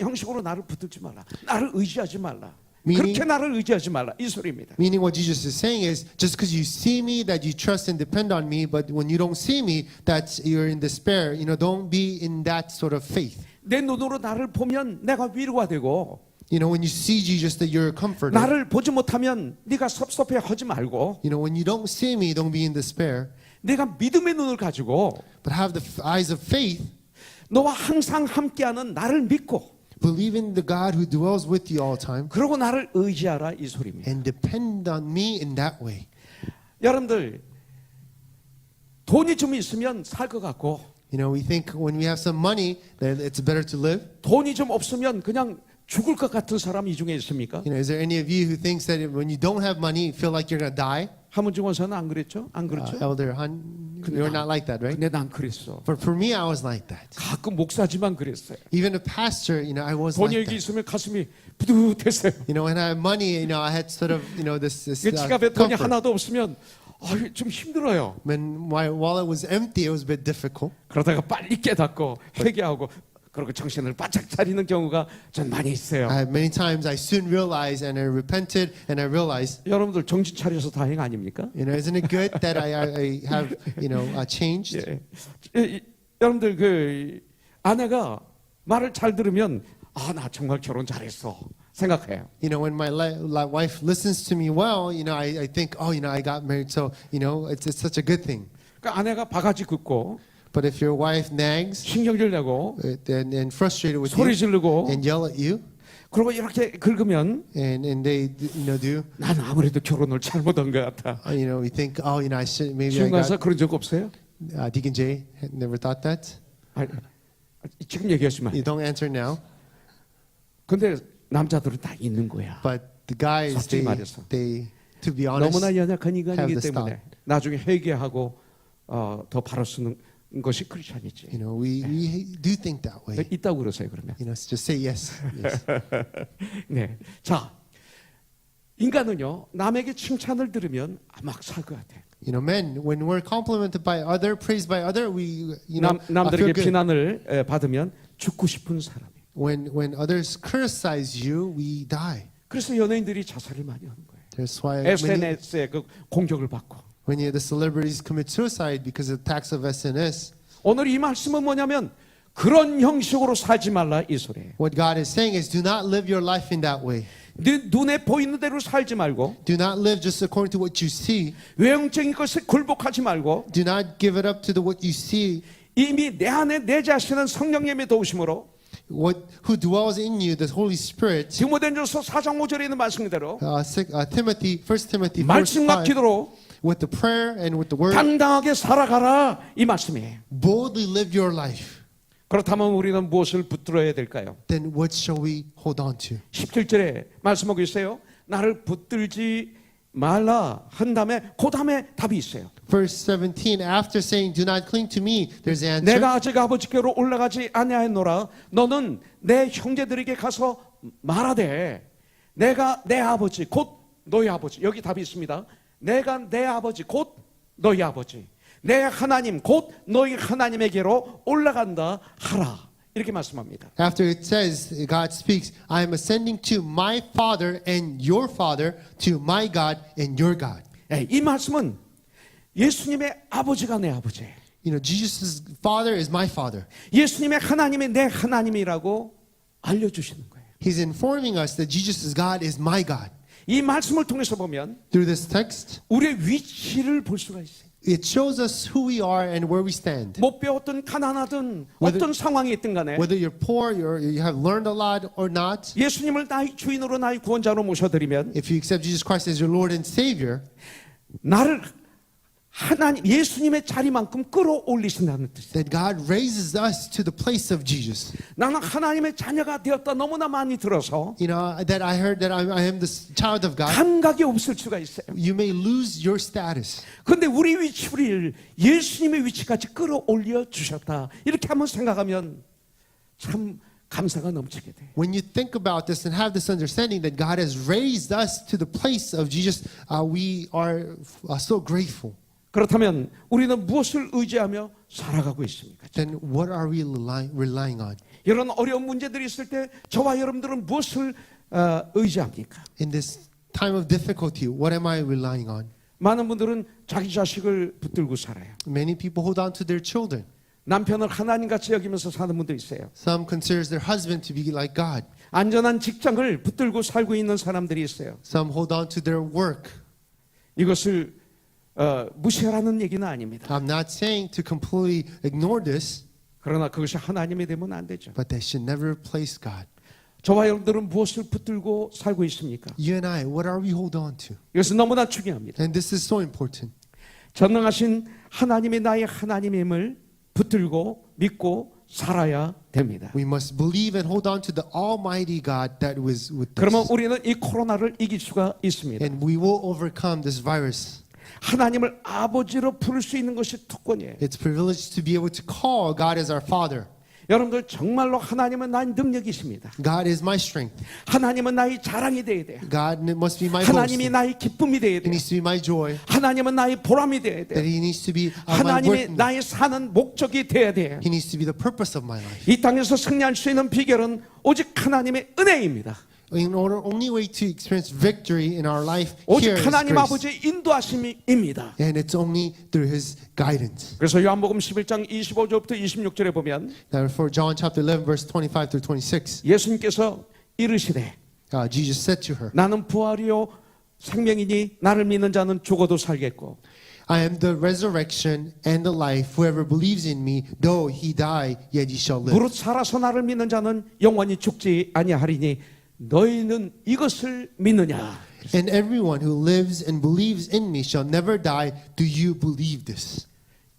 형식으로 나를 붙들지 말라. 나를 의지하지 말라. Meaning- 그렇게 나를 의지하지 말라. 이 소리입니다. Meaning what Jesus is saying is, just because you see me, that you trust and depend on me, but when you don't see me, that you're in despair. You know, don't be in that sort of faith. 내 눈으로 나를 보면 내가 위로가 되고 You know, when you see Jesus, that you're comforted. 나를 보지 못하면 네가 섭섭해하지 말고 You know, when you don't see me, don't be in despair, 내가 믿음의 눈을 가지고 but have the eyes of faith, 너와 항상 함께하는 나를 믿고 believe in the God who dwells with you all the time, 그러고 나를 의지하라 이 소리입니다. and depend on me in that way. 여러분들 돈이 좀 있으면 살 것 같고 You know, we think when we have some money that it's better to live. 돈이 좀 없으면 그냥 죽을 것 같은 사람 이 중에 있습니까? You know, is there any of you who thinks that when you don't have money, you feel like you're going to die? 하문중 원사는 안 그랬죠? 안 그렇죠? Elder Han, you're not like that, right? 근데 난 그랬어. For me, I was like that. 가끔 목사지만 그랬어요. Even a pastor, you know, I was 돈이 like 여기 that. 있으면 가슴이 부듯했어요. You know, when I had money, you know, I had sort of, you know, this 지갑에 돈이 comfort. 하나도 없으면 좀 힘들어요. When my wallet was empty, it was a bit difficult. 그러다가 빨리 깨닫고 회개하고 그리고 정신을 바짝 차리는 경우가 전 많이 있어요. Many times I soon realized and I repented and I realized, 여러분들 정신 차려서 다행 아닙니까? you know, isn't it good that I have, you know, changed? 예. 여러분들 그 아내가 말을 잘 들으면 나 정말 결혼 잘했어 생각해요. You know, when my wife listens to me well, you know, I think, oh, you know, I got married, so, you know, it's such a good thing. 그러니까 아내가 바가지 긋고 But if your wife nags 신경질 내고 and frustrated with 소리 you 지르고 and yell at you, 그리고 이렇게 긁으면 and they do. 난 아무래도 결혼을 잘못한 것 같아. We think, I should maybe I 지금 가서 got. 그런 적 없어요? Deacon Jay had never thought that. 아니, 지금 얘기하시면. You don't answer now, 근데 남자들은 다 있는 거야. but the guys, 솔직히 말해서. they, to be honest, 너무나 연약한 인간이기 have this 때문에 나중에 회개하고 더 바로 쓰는 것이 크리스천이지. we do think that way. 있다고 그러세요 그러면. Just say yes. Yes. 네. 자, 인간은요 남에게 칭찬을 들으면 막 살 것 같아. Men, when we're complimented by other, praised by other, we, 남들에게 feel good. 비난을 받으면 죽고 싶은 사람이. When others criticize you, we die. 그래서 연예인들이 자살을 많이 하는 거예요. That's why SNS의 그 공격을 받고. when the celebrities commit suicide because of attacks of SNS, 오늘 이 말씀은 뭐냐면 그런 형식으로 살지 말라 이 소리예요. what God is saying is, do not live your life in that way. 네 눈에 보이는 대로 살지 말고 Do not live just according to what you see. 외형적인 것에 굴복하지 말고 Do not give it up to what you see. 이미 내 안에 내 자신은 성령님의 도우심으로 Who dwells in you, the Holy Spirit. 디모데전서 4장 5절에 있는 말씀대로 Timothy, 1 Timothy, verse 말씀과 5, 기도로 with the prayer and with the word, 당당하게 살아가라 이 말씀이에요. boldly live your life. 그렇다면 우리는 무엇을 붙들어야 될까요? Then what shall we hold on to? 17절에 말씀하고 있어요. 나를 붙들지 말라 한 다음에 그 다음에 답이 있어요. Verse 17, after saying, do not cling to me, there's the answer. 내가 아직 아버지께로 올라가지 아니하였노라. 너는 내 형제들에게 가서 말하되 내가 내 아버지 곧 너희 아버지. 여기 답이 있습니다. 내가 내 아버지 곧 너희 아버지, 내 하나님 곧 너희 하나님에게로 올라간다 하라. 이렇게 말씀합니다. After it says, God speaks, I am ascending to my Father and your Father, to my God and your God. 이 말씀은 예수님의 아버지가 내 아버지예요. Jesus' Father is my Father. 예수님의 하나님이 내 하나님이라고 알려주시는 거예요. He's informing us that Jesus' God is my God. 이 말씀을 통해서 보면 Through this text, 우리의 위치를 볼 수가 있어요. it shows us who we are and where we stand. 못 배웠든 가난하든 Whether- 어떤 상황이 있든 간에 Whether you're poor, you have learned a lot or not, 예수님을 나의 주인으로 나의 구원자로 모셔드리면 if you accept Jesus Christ as your Lord and Savior, 나를 하나님 예수님의 자리만큼 끌어올리신다는 뜻이에요. that God raises us to the place of Jesus. 나는 하나님의 자녀가 되었다 너무나 많이 들어서 That I heard that I am the child of God. 감각이 없을 수가 있어요. You may lose your status. 그런데 우리 위치를 예수님의 위치까지 끌어올려 주셨다. 이렇게 한번 생각하면 참 감사가 넘치게 돼요. When you think about this and have this understanding that God has raised us to the place of Jesus, we are so grateful. 그렇다면 우리는 무엇을 의지하며 살아가고 있습니까? Then what are we relying on? 이런 어려운 문제들이 있을 때 저와 여러분들은 무엇을 의지합니까? In this time of difficulty, what am I relying on? 많은 분들은 자기 자식을 붙들고 살아요. Many people hold on to their children. 남편을 하나님같이 여기면서 사는 분도 있어요. Some considers their husband to be like God. 안전한 직장을 붙들고 살고 있는 사람들이 있어요. Some hold on to their work. 이것을 무시하라는 얘기는 아닙니다. I'm not saying to completely ignore this, 그러나 그것이 하나님이 되면 안 되죠. but they should never replace God. 저와 여러분들은 무엇을 붙들고 살고 있습니까? You and I, what are we hold on to? 이것은 너무나 중요합니다. And this is so important. 전능하신 하나님이 나의 하나님임을 붙들고 믿고 살아야 됩니다. We must believe and hold on to the Almighty God that was with 그러면 us. 우리는 이 코로나를 이길 수가 있습니다. And we will overcome this virus. 하나님을 아버지로 부를 수 있는 것이 특권이에요. It's privileged to be able to call God as our Father. 여러분들 정말로 하나님은 나의 능력이십니다. God is my strength. 하나님은 나의 자랑이 되어야 돼요. God must be my 하나님이 boast. 나의 기쁨이 되어야 He 돼요. needs to be my joy. 하나님은 나의 보람이 되어야 That 돼요. He needs to be my 하나님이 worth. 나의 사는 목적이 되어야 돼요. He needs to be the purpose of my life. 이 땅에서 승리할 수 있는 비결은 오직 하나님의 은혜입니다. In order, only way to experience victory in our life 오직 here is 하나님 grace. 아버지의 인도하심입니다. And it's only through His guidance. 그래서 요한복음 11장 25절부터 26절에 보면 Now for John chapter 11 verse 25 through 26, 예수님께서 이르시되 Jesus said to her, 나는 부활이요 생명이니 나를 믿는 자는 죽어도 살겠고 I am the resurrection and the life. Whoever believes in me, though he die, yet he shall live. 무릇 살아서 나를 믿는 자는 영원히 죽지 아니하리니 너희는 이것을 믿느냐? And everyone who lives and believes in me shall never die. Do you believe this?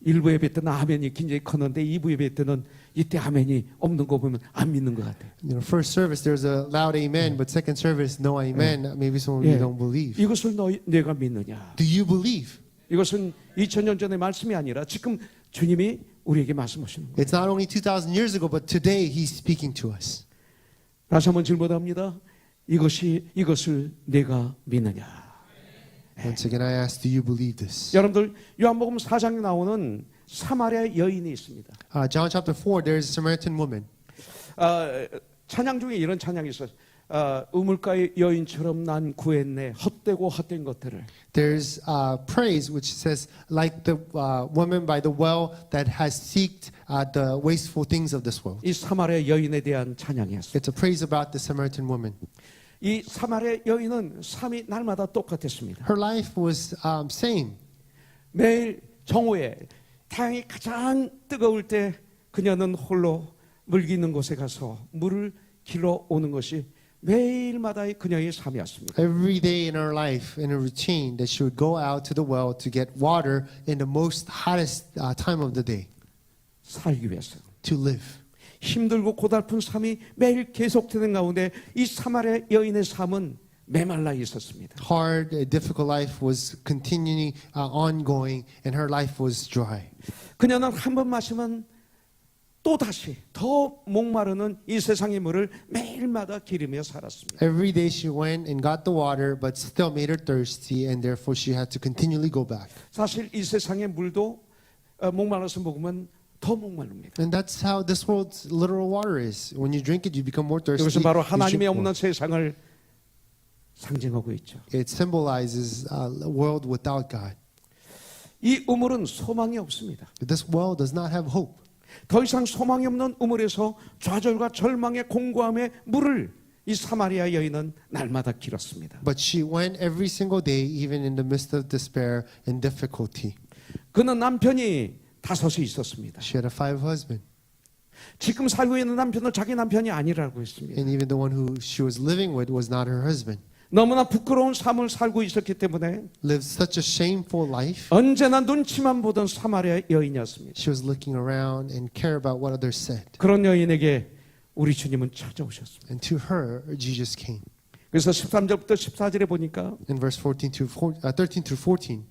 1부 예배 때는 아멘이 굉장히 컸는데 2부 예배 때는 이때 아멘이 없는 거 보면 안 믿는 것 같아요. You know, first service there's a loud amen, but second service no amen. Maybe some of you 예. don't believe. 이것을 내가 믿느냐? Do you believe? 이것은 2000년 전의 말씀이 아니라 지금 주님이 우리에게 말씀하시는 거예요. It's not only 2,000 years ago, but today He's speaking to us. 다시 한번 질문합니다. 이것을 내가 믿느냐? Once again, I ask, do you believe this? 여러분들 요한복음 4장에 나오는 사마리아 여인이 있습니다. John chapter 4, there is a Samaritan woman. 찬양 중에 이런 찬양이 있어요. 우물가의 여인처럼 난 구했네 헛되고 헛된 것들을. There's praise which says, like the woman by the well that has seeked the wasteful things of this world. 이 사마리아 여인에 대한 찬양이었어요. It's a praise about the Samaritan woman. 이 사마리아 여인은 삶이 날마다 똑같았습니다. Her life was same. 매일 정오에 태양이 가장 뜨거울 때 그녀는 홀로 물 기는 곳에 가서 물을 길러 오는 것이 매일마다의 그녀의 삶이었습니다. Every day in her life, in a routine, that she would go out to the well to get water in the most hottest time of the day 살기 위해서. to live. 힘들고 고달픈 삶이 매일 계속되는 가운데 이 사마리아 여인의 삶은 메말라 있었습니다. Hard, difficult life was continually ongoing, and her life was dry. 그녀는 한 번 마시면 또 다시 더 목마르는 이 세상의 물을 매일마다 기르며 살았습니다. Every day she went and got the water, but still made her thirsty, and therefore she had to continually go back. 사실 이 세상의 물도 목말라서 먹으면 더 목마릅니다. And that's how this world's literal water is. When you drink it, you become more thirsty. 이것은 바로 you 하나님이 drink more. 없는 세상을 상징하고 있죠. It symbolizes a world without God. 이 우물은 소망이 없습니다. This world does not have hope. 더 이상 소망이 없는 우물에서 좌절과 절망의 공고함의 물을 이 사마리아 여인은 날마다 길었습니다. But she went every single day, even in the midst of despair and difficulty. 그는 남편이 5이 있었습니다. She had 5 husbands. 지금 살고 있는 남편은 자기 남편이 아니라고 했습니다. And even the one who she was living with was not her husband. 너무나 부끄러운 삶을 살고 있었기 때문에 Lived such a shameful life. 언제나 눈치만 보던 사마리아 여인이었습니다. She was looking around and care about what others said. 그런 여인에게 우리 주님은 찾아오셨습니다. And to her, Jesus came. 그래서 13절부터 14절에 보니까 In verse 13 through 14,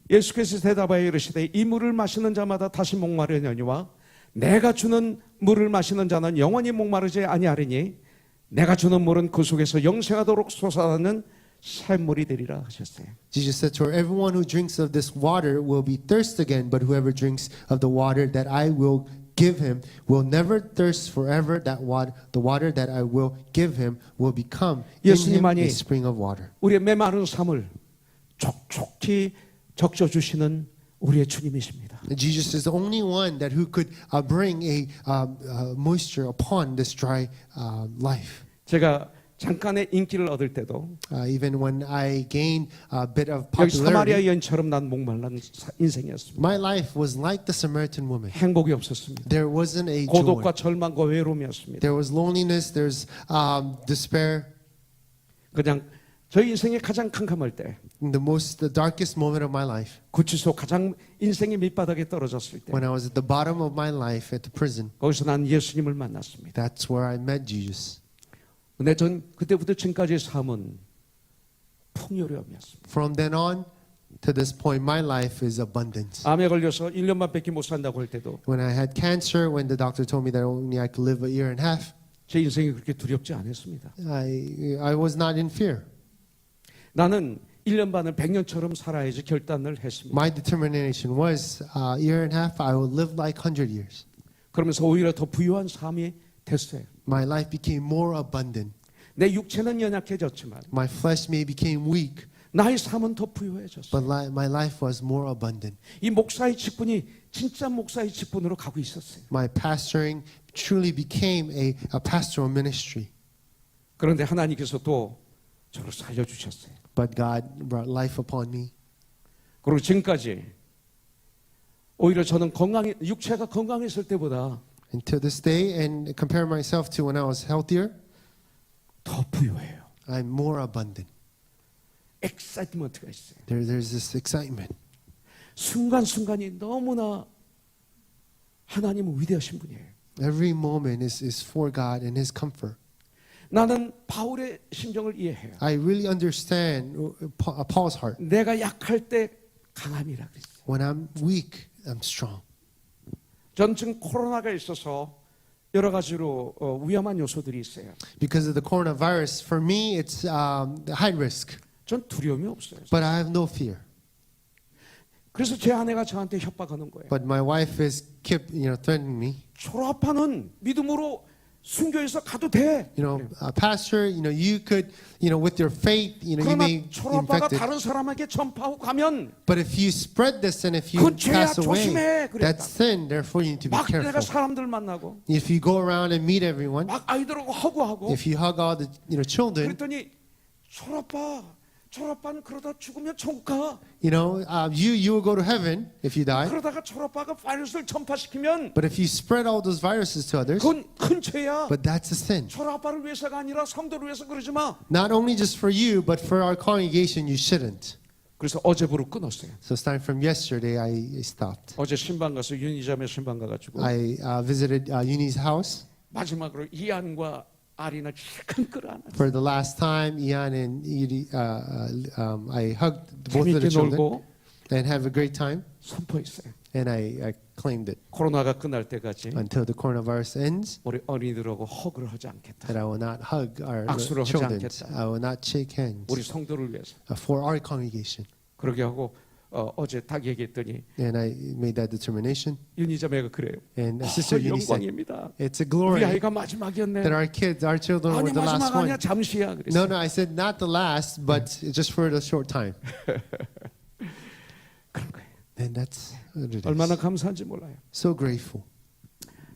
예수께서 대답하여 이르시되 이 물을 마시는 자마다 다시 목마르려니와 내가 주는 물을 마시는 자는 영원히 목마르지 아니하리니 내가 주는 물은 그 속에서 영생하도록 솟아나는 샘물이 되리라 하셨어요. Jesus said to her, everyone who drinks of this water will be thirsty again, but whoever drinks of the water that I will give him will never thirst forever. The water that I will give him will become in him a spring of water. 우리의 메마른 삶을 촉촉히 적셔주시는 우리의 주님이십니다. Jesus is the only one that who could bring a moisture upon this dry life. 제가 잠깐의 인기를 얻을 때도 Even when I gained a bit of 여기 사마리아 popularity, 여인처럼 난 목말란 인생이었습니다. my life was like the Samaritan woman. 행복이 없었습니다. There wasn't a joy. 고독과 절망과 외로움이었습니다. There was loneliness. There's despair. 그냥 저희 인생이 가장 캄캄할 때, In the darkest moment of my life, 구치소 가장 인생의 밑바닥에 떨어졌을 때, when I was at the bottom of my life at the prison, 거기서 난 예수님을 만났습니다. that's where I met Jesus. 근데 전 그때부터 지금까지의 삶은 풍요로움이었습니다. From then on to this point, my life is abundance. 암에 걸려서 1년만밖에 못 산다고 할 때도 When I had cancer, when the doctor told me that only I could live a year and a half, 제 인생이 그렇게 두렵지 않았습니다. I was not in fear. 나는 1년 반을 100년처럼 살아야지 결단을 했습니다. My determination was a year and a half, I will live like 100 years. 그러면서 오히려 더 부유한 삶이 됐어요. My life became more abundant. 내 육체는 연약해졌지만 My flesh may became weak, 나의 삶은 더 부유해졌어요. but my life was more abundant. 이 목사의 직분이 진짜 목사의 직분으로 가고 있었어요. My pastoring truly became a pastoral ministry. 그런데 하나님께서 또 저를 살려주셨어요. But God brought life upon me. 그리고 지금까지 오히려 저는 육체가 건강했을 때보다 And to this day, and compare myself to when I was healthier, 더 부유해요. I'm more abundant. 엑사이트먼트가 있어요. There's this excitement. 순간순간이 너무나 하나님은 위대하신 분이에요. Every moment is for God and His comfort. 나는 바울의 심정을 이해해요. I really understand Paul's heart. 내가 약할 때 강함이라 그랬어요. When I'm weak, I'm strong. 전 지금 코로나가 있어서 여러 가지로 위험한 요소들이 있어요. Because of the coronavirus, for me, it's high risk. 전 두려움이 없어요. But I have no fear. 그래서 제 아내가 저한테 협박하는 거예요. But my wife is kept, threatening me. 초라파는 믿음으로 순교해서 가도 돼. Pastor, you could, with your faith, you 그러나 may be 초라파가 infected. 다른 사람에게 전파하고 가면 But if you spread this and if you 그건 죄야, pass away, 조심해, 그랬다. that's sin. Therefore, you need to be 막 내가 careful. 사람들 만나고 If you go around and meet everyone, 막 아이들하고 허구하고 if you hug all the children, 그랬더니 초라파는 그러다 죽으면 천국 가. you will go to heaven if you die. 그러다가 초라파가 바이러스를 전파시키면 But if you spread all those viruses to others, 그건 큰 죄야. but that's a sin. 초라파를 위해서가 아니라 성도를 위해서 그러지 마. Not only just for you, but for our congregation, you shouldn't. 그래서 어제부로 끊었어요. So starting from yesterday, I stopped. 어제 신방 가서 윤희자매 신방 가가지고 I visited Uni's house. 마지막으로 이안과 아리나 실컷 끌어안았어요. For the last time, Ian and Edie, I hugged both of 재밌게 the children 놀고 and have a great time. 선포했어요. And I claimed it 코로나가 끝날 때까지 until the coronavirus ends. 우리 어린이들하고 허그를 하지 않겠다. That I will not hug our 악수를 하지 children. 않겠다. I will not shake hands 우리 성도를 위해서. for our congregation. 그러게 하고 어제 딱 얘기했더니 And I made that determination. 윤희자매가 그래요. And Sister Uni said, 영광입니다. "It's a 우리 glory 아이가 마지막이었네. that our children were 아니 the last 마지막 아니야 one." 잠시야. No, 그랬어요. no, I said not the last, but just for a short time. 그런 거예요. And that's what it 얼마나 is. 감사한지 몰라요. So grateful.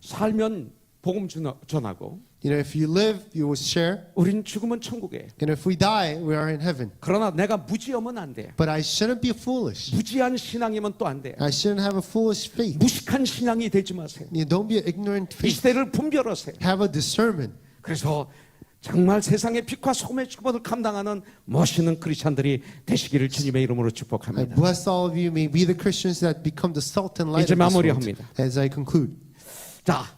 살면 복음 전하고 If you live, you will share. 우린 죽으면 천국에. And if we die, we are in heaven. 그러나 내가 무지하면 안 돼. But I shouldn't be foolish. 무지한 신앙이면 또 안 돼. I shouldn't have a foolish faith. 무식한 신앙이 되지 마세요. You don't be an ignorant 이 faith. 시대를 분별하세요. Have a discernment. 그래서 정말 세상의 빛과 소금의 직분을 감당하는 멋있는 크리스찬들이 되시기를 주님의 이름으로 I 축복합니다. bless all of you. May be the Christians that become the salt and light 이제 of this world. 마무리합니다. As I conclude. 자,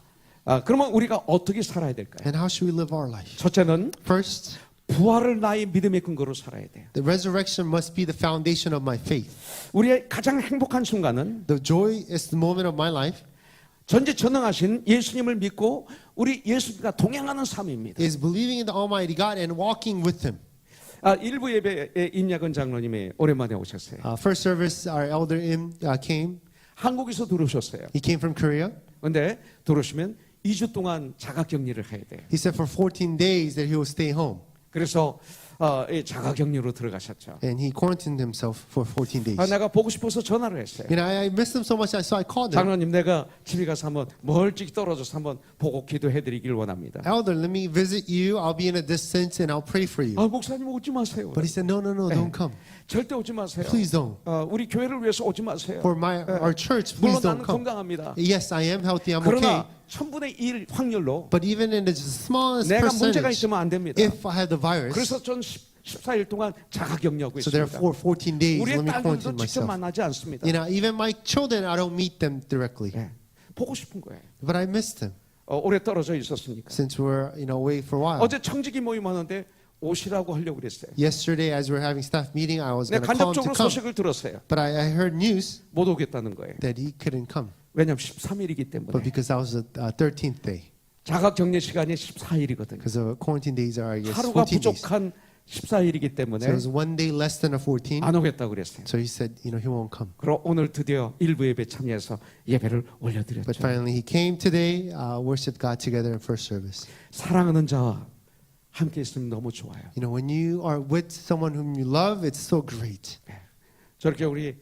그러면 우리가 어떻게 살아야 될까요? And how should we live our life? 첫째는 First, 부활을 나의 믿음의 근거로 살아야 돼요. the resurrection must be the foundation of my faith. 우리의 가장 행복한 순간은 The joy is the moment of my life 전지전능하신 예수님을 믿고 우리 예수님과 동행하는 삶입니다. is believing in the Almighty God and walking with Him. 일부 예배에 임약은 장로님이 오랜만에 오셨어요. First service, our elder Im came. 한국에서 들어오셨어요. He came from Korea. 근데 들어오시면 2주 동안 자가격리를 해야 돼요. He said for 14 days that he will stay home. 그래서 이 자가격리로 들어가셨죠. And he quarantined himself for 14 days. 내가 보고 싶어서 전화를 했어요. I missed him so much, so I called him. 장로님, 내가 집에 가서 한번 멀찍이 떨어져서 한번 보고 기도해드리길 원합니다. Elder, let me visit you. I'll be in a distance and I'll pray for you. 목사님 오지 마세요. But he said, no, don't come. 절대 오지 마세요. Please don't. 우리 교회를 위해서 오지 마세요. For our church, please 물론 don't 나는 come. 건강합니다. Yes, I am healthy. I'm okay. 그러나 1000분의 1 확률로 But even in the smallest 내가 문제가 percentage, 있으면 안 됩니다. if I have the virus, 그래서 전 14일 동안 자가격리하고 so 있습니다. therefore 14 days, 우리의 let me quarantine 딸들도 직접 myself. 만나지 않습니다. Even my children, I don't meet them directly. 보고 싶은 거예요. But I missed them 오래 떨어져 있었으니까. since we're away for a while. 어제 청지기 모임 하는데 오시라고 하려고 그랬어요. Yesterday, as we were having staff meeting, I was 네, going to call him to 간접적으로 come. 소식을 들었어요. But I heard news 못 오겠다는 거예요. that he couldn't come. 왜냐하면 13일이기 But 때문에. because that was the 13th day. 자가격리 시간이 14일이거든요. Because the quarantine days are, I guess, 하루가 14 days. 부족한 14일이기 때문에 So it was one day less than a 14. 안 오겠다고 그랬어요. So he said, he won't come. 그럼 오늘 드디어 일부 예배 참여해서 예배를 But 올려드렸죠. finally he came today, worshiped God together in first service. 사랑하는 자와 함께 있으면 너무 좋아요. When you are with someone whom you love, it's so great. 저렇게 우리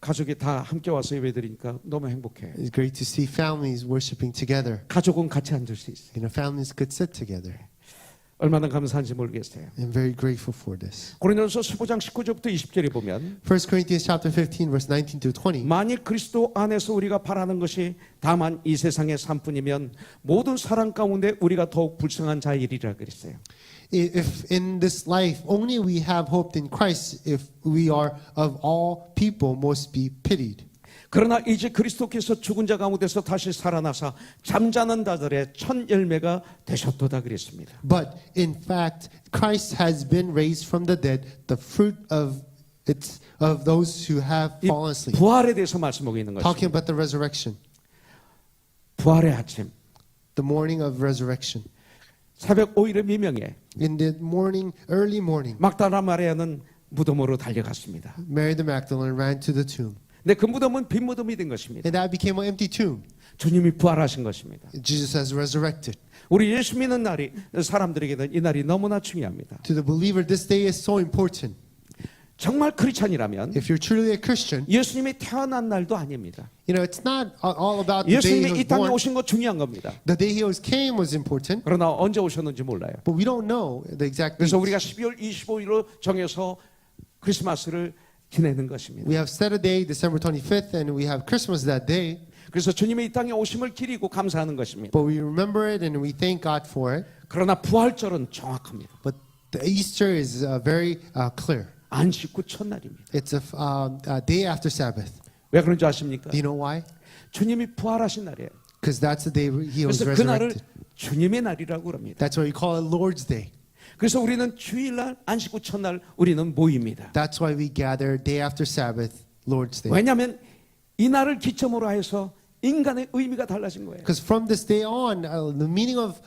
가족이 다 함께 와서 예배드리니까 너무 행복해요. It's great to see families worshiping together. 가족은 같이 앉을 수 있어요. Families could sit together. 얼마나 감사한지 모르겠어요. I'm very grateful for this. 고린도서 15장 19절부터 20절에 보면 1 Corinthians chapter 15, verse 19 to 20. 만일 그리스도 안에서 우리가 바라는 것이 다만 이 세상의 삶뿐이면 모든 사람 가운데 우리가 더욱 불쌍한 자이리라 그랬어요. if in this life only we have hoped in Christ, if we are of all people most be pitied. 그러나 이제 그리스도께서 죽은 자 가운데서 다시 살아나사 잠자는 자들의 첫 열매가 되셨도다 그랬습니다. But in fact, Christ has been raised from the dead, the fruit of those who have 이 fallen asleep. 부활에 대해서 말씀하고 있는 Talking 것입니다. about the resurrection, 부활의 아침, the morning of resurrection. 새벽 5일의 미명에 In the morning, early morning, 막달라 마리아는 무덤으로 달려갔습니다. Mary the Magdalene ran to the tomb. 근데 그 무덤은 빈 무덤이 된 것입니다. And that became an empty tomb. 주님이 부활하신 것입니다. Jesus has resurrected. 우리 예수 믿는 날이 사람들에게는 이 날이 너무나 중요합니다. To the believer, this day is so important. 정말 크리스찬이라면 If you're truly a Christian, 예수님이 태어난 날도 아닙니다. you know, it's not all about the day he 예수님이 was 이 땅에 born. 오신 거 중요한 겁니다. The day he came was important, 그러나 언제 오셨는지 몰라요. but we don't know the exact 그래서 date. 우리가 12월 25일로 정해서 크리스마스를 지내는 것입니다. We have set a day, December 25th, and we have Christmas that day. 그래서 주님의 이 땅에 오심을 기리고 감사하는 것입니다. But we remember it and we thank God for it. 그러나 부활절은 정확합니다. But the Easter is very clear. 안식 후 첫날입니다. It's a day after Sabbath. 왜 그런지 아십니까? Do you know why? 주님이 부활하신 날이에요. Because that's the day he was 그래서 그날을 resurrected. 주님의 날이라고 그럽니다. That's why we call it Lord's Day. 그래서 우리는 주일날 안식 후 첫날 우리는 모입니다. That's why we gather day after Sabbath, Lord's Day. 왜냐하면 이 날을 기점으로 해서 인간의 의미가 달라진 거예요. Because from this day on, the meaning of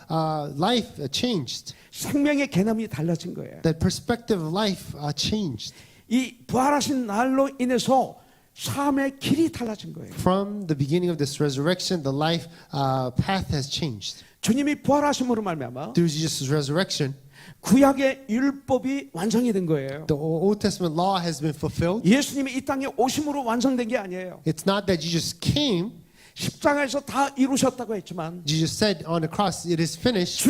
life changed. 생명의 개념이 달라진 거예요. The perspective of life changed. 이 부활하신 날로 인해서 삶의 길이 달라진 거예요. From the beginning of this resurrection, the life path has changed. 주님이 부활하심으로 말미암아 Through Jesus' resurrection, 구약의 율법이 완성이 된 거예요. the Old Testament law has been fulfilled. 예수님이 이 땅에 오심으로 완성된 게 아니에요. It's not that Jesus came. 십자가에서 다 이루셨다고 했지만 Jesus said on the cross, it is finished.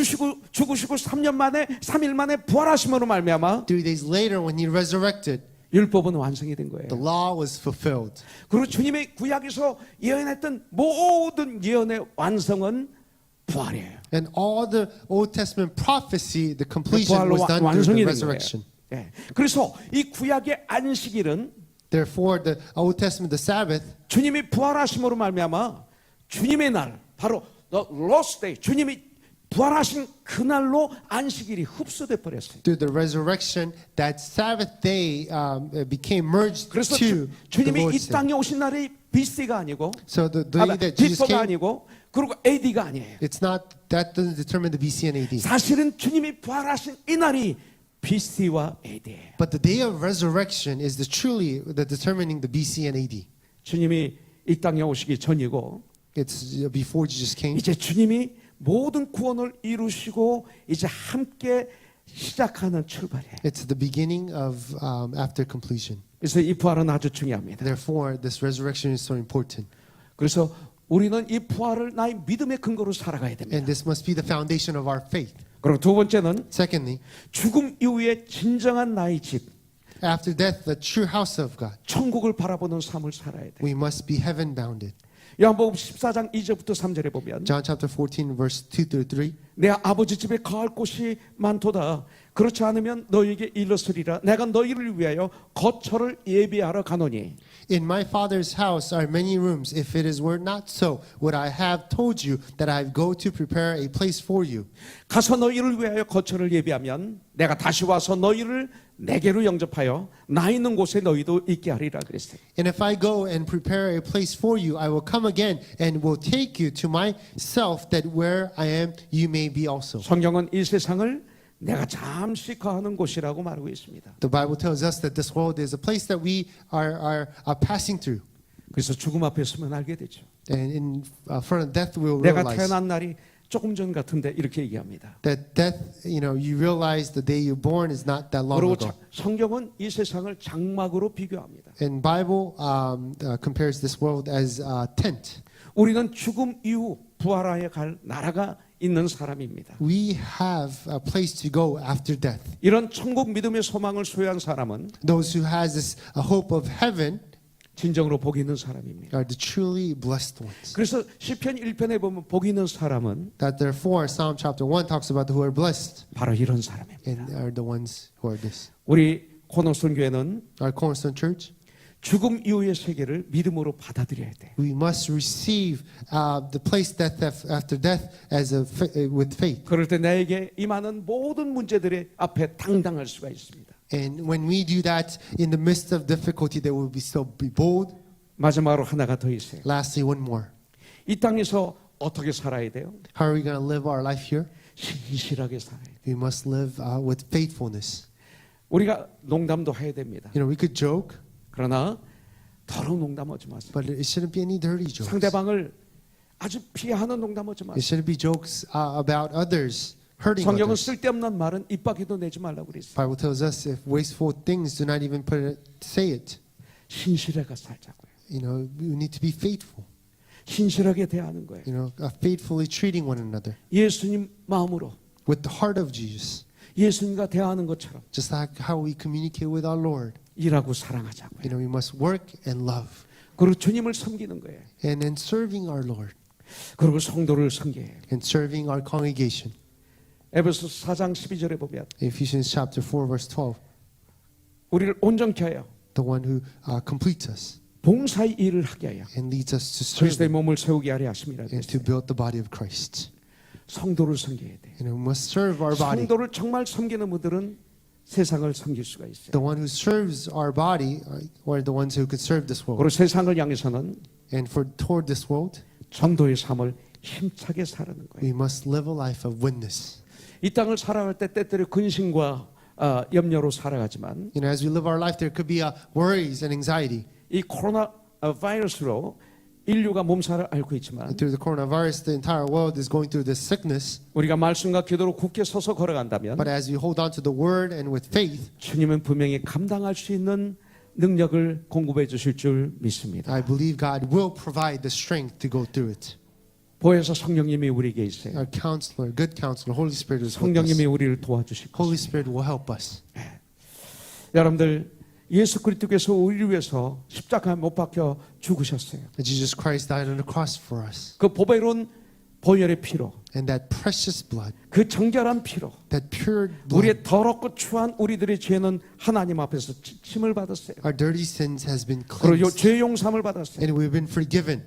죽으시고 3일 만에 부활하심으로 말미암아 3 days later, when he resurrected, 율법은 완성이 된 거예요. the law was fulfilled. 그리고 주님의 구약에서 예언했던 모든 예언의 완성은 부활이에요. And all the Old Testament prophecy, the completion 부활로 was done through 완성이 the 된 거예요. resurrection. 예. 그래서 이 구약의 안식일은 Therefore, the Old Testament, the Sabbath, 주님이 부활하심으로 말미암아 주님의 날, 바로 the Lord's Day, 주님이 부활하신 그날로 안식일이 흡수돼 버렸어요. through the resurrection, that Sabbath day became merged 그래서 to the 주님이 이 Lord's Day. 땅에 오신 날이 BC가 아니고 So the day that Jesus BC가 came, 아니고 그리고 AD가 아니에요. it's not, that doesn't determine the BC and AD. 사실은 주님이 부활하신 이 날이 BC와 AD예요. But the day of resurrection is truly the determining the BC and AD. 주님이 이 땅에 오시기 전이고 It's before Jesus came. 이제 주님이 모든 구원을 이루시고 이제 함께 시작하는 출발이에요. It's the beginning of after completion. 그래서 이 부활은 아주 중요합니다. Therefore, this resurrection is so important. 그래서 우리는 이 부활을 나의 믿음의 근거로 살아가야 됩니다. And this must be the foundation of our faith. 그리고 두 번째는 Secondly, 죽음 이후에 진정한 나의 집, after death, the true house of God. 천국을 바라보는 삶을 살아야 돼요. We must be heaven bounded. 요한복음 14장 2절부터 3절에 보면 John chapter 14, verse 2 through 3. 내 아버지 집에 거할 곳이 많도다. 그렇지 않으면 너희에게 일렀으리라. 내가 너희를 위하여 거처를 예비하러 가노니. In my Father's house are many rooms. If it were not so, would I have told you that I go to prepare a place for you? 가서 너희를 위하여 거처를 예비하면 내가 다시 와서 너희를 내게로 영접하여 나 있는 곳에 너희도 있게 하리라 그랬어요. And if I go and prepare a place for you, I will come again and will take you to myself, that where I am, you may be also. 성경은 이 세상을 내가 잠시 거하는 곳이라고 말하고 있습니다. The Bible tells us that this world is a place that we are passing through. 그래서 죽음 앞에 서면 알게 되죠. And in front of death, we will 내가 realize 태어난 날이 조금 전 같은데 이렇게 얘기합니다. that death, you realize the day you're born is not that long 그리고 ago. 성경은 이 세상을 장막으로 비교합니다. And Bible compares this world as a tent. 우리는 죽음 이후 부활하여 갈 나라가 있는 사람입니다. We have a place to go after death. 이런 천국 믿음의 소망을 소유한 사람은 Those who has this a hope of heaven, 진정으로 복이 있는 사람입니다. are the truly blessed ones. 그래서 시편 1편에 보면 복이 있는 사람은 That therefore Psalm chapter 1 talks about who are blessed 바로 이런 사람입니다. and are the ones who are this. 우리 코너스톤 교회는 Our Cornerstone Church, 죽음 이후의 세계를 믿음으로 받아들여야 돼요. we must receive the place death after death as with faith. 그럴 때 나에게 임하는 모든 문제들의 앞에 당당할 수가 있습니다. And when we do that in the midst of difficulty, they will be bold. 마지막으로 하나가 더 있어요. Lastly, one more. 이 땅에서 어떻게 살아야 돼요? How are we going to live our life here? 신실하게 살아야 돼요. We must live with faithfulness. 우리가 농담도 해야 됩니다. You know, we could joke, 그러나 더러운 농담하지 마세요. but it shouldn't be any dirty jokes. 상대방을 아주 피하는 농담하지 It 마세요. shouldn't be jokes about others, hurting 성경은 others. 쓸데없는 말은 입 밖에도 내지 말라고 그랬어요. Bible tells us if wasteful things do not even say it. 신실하게 살자고요. You know, we need to be faithful. 신실하게 대하는 거예요. You know, faithfully treating one another 예수님 마음으로 with the heart of Jesus, 예수님과 대하는 것처럼 just like how we communicate with our Lord. 일하고 사랑하자고요. You know, we must work and love, 그리고 주님을 섬기는 거예요. and in serving our Lord 그리고 성도를 섬겨야 해요. and serving our congregation. 에베소 4장 12절에 보면 Ephesians chapter 4 verse 12, 우리를 온전케 하여 the one who completes us 봉사의 일을 하게 하여 and leads us to 그리스도의 serve 몸을 세우게 하려 하심이라 and to 그랬어요. build the body of Christ. 성도를 섬겨야 돼요. You know, we must serve our body. 성도를 정말 섬기는 분들은 세상을 섬길 수가 있어요. The one who serves our body are the ones who could serve this world. 그리고 세상을 향해서는 And toward this world, 전도의 삶을 힘차게 살아는 거예요. we must live a life of witness. 이 땅을 살아갈 때 때때로 근심과 염려로 살아가지만 You know, as we live our life, there could be worries and anxiety. 이 코로나 바이러스로 인류가 몸살을 앓고 있지만 And through the coronavirus, the entire world is going through this sickness. 우리가 말씀과 기도로 굳게 서서 걸어간다면 But as we hold on to the word and with faith, 주님은 분명히 감당할 수 있는 능력을 공급해 주실 줄 믿습니다. I believe God will provide the strength to go through it. 보혜사 성령님이 우리에게 있어요. Our counselor, good counselor, Holy Spirit is with us. 성령님이 우리를 도와주실 Holy 것입니다. Spirit will help us. 여러분들 예수 그리스도께서 우리를 위해서 십자가에 못 박혀 죽으셨어요. That Jesus Christ died on the cross for us. 그 보배로운 보혈의 피로, And that precious blood, 그 정결한 피로 that pure blood, 우리의 더럽고 추한 우리들의 죄는 하나님 앞에서 침을 받았어요. our dirty sins has been 그리고 cleansed. 죄 용서함을 받았어요. And we've been forgiven.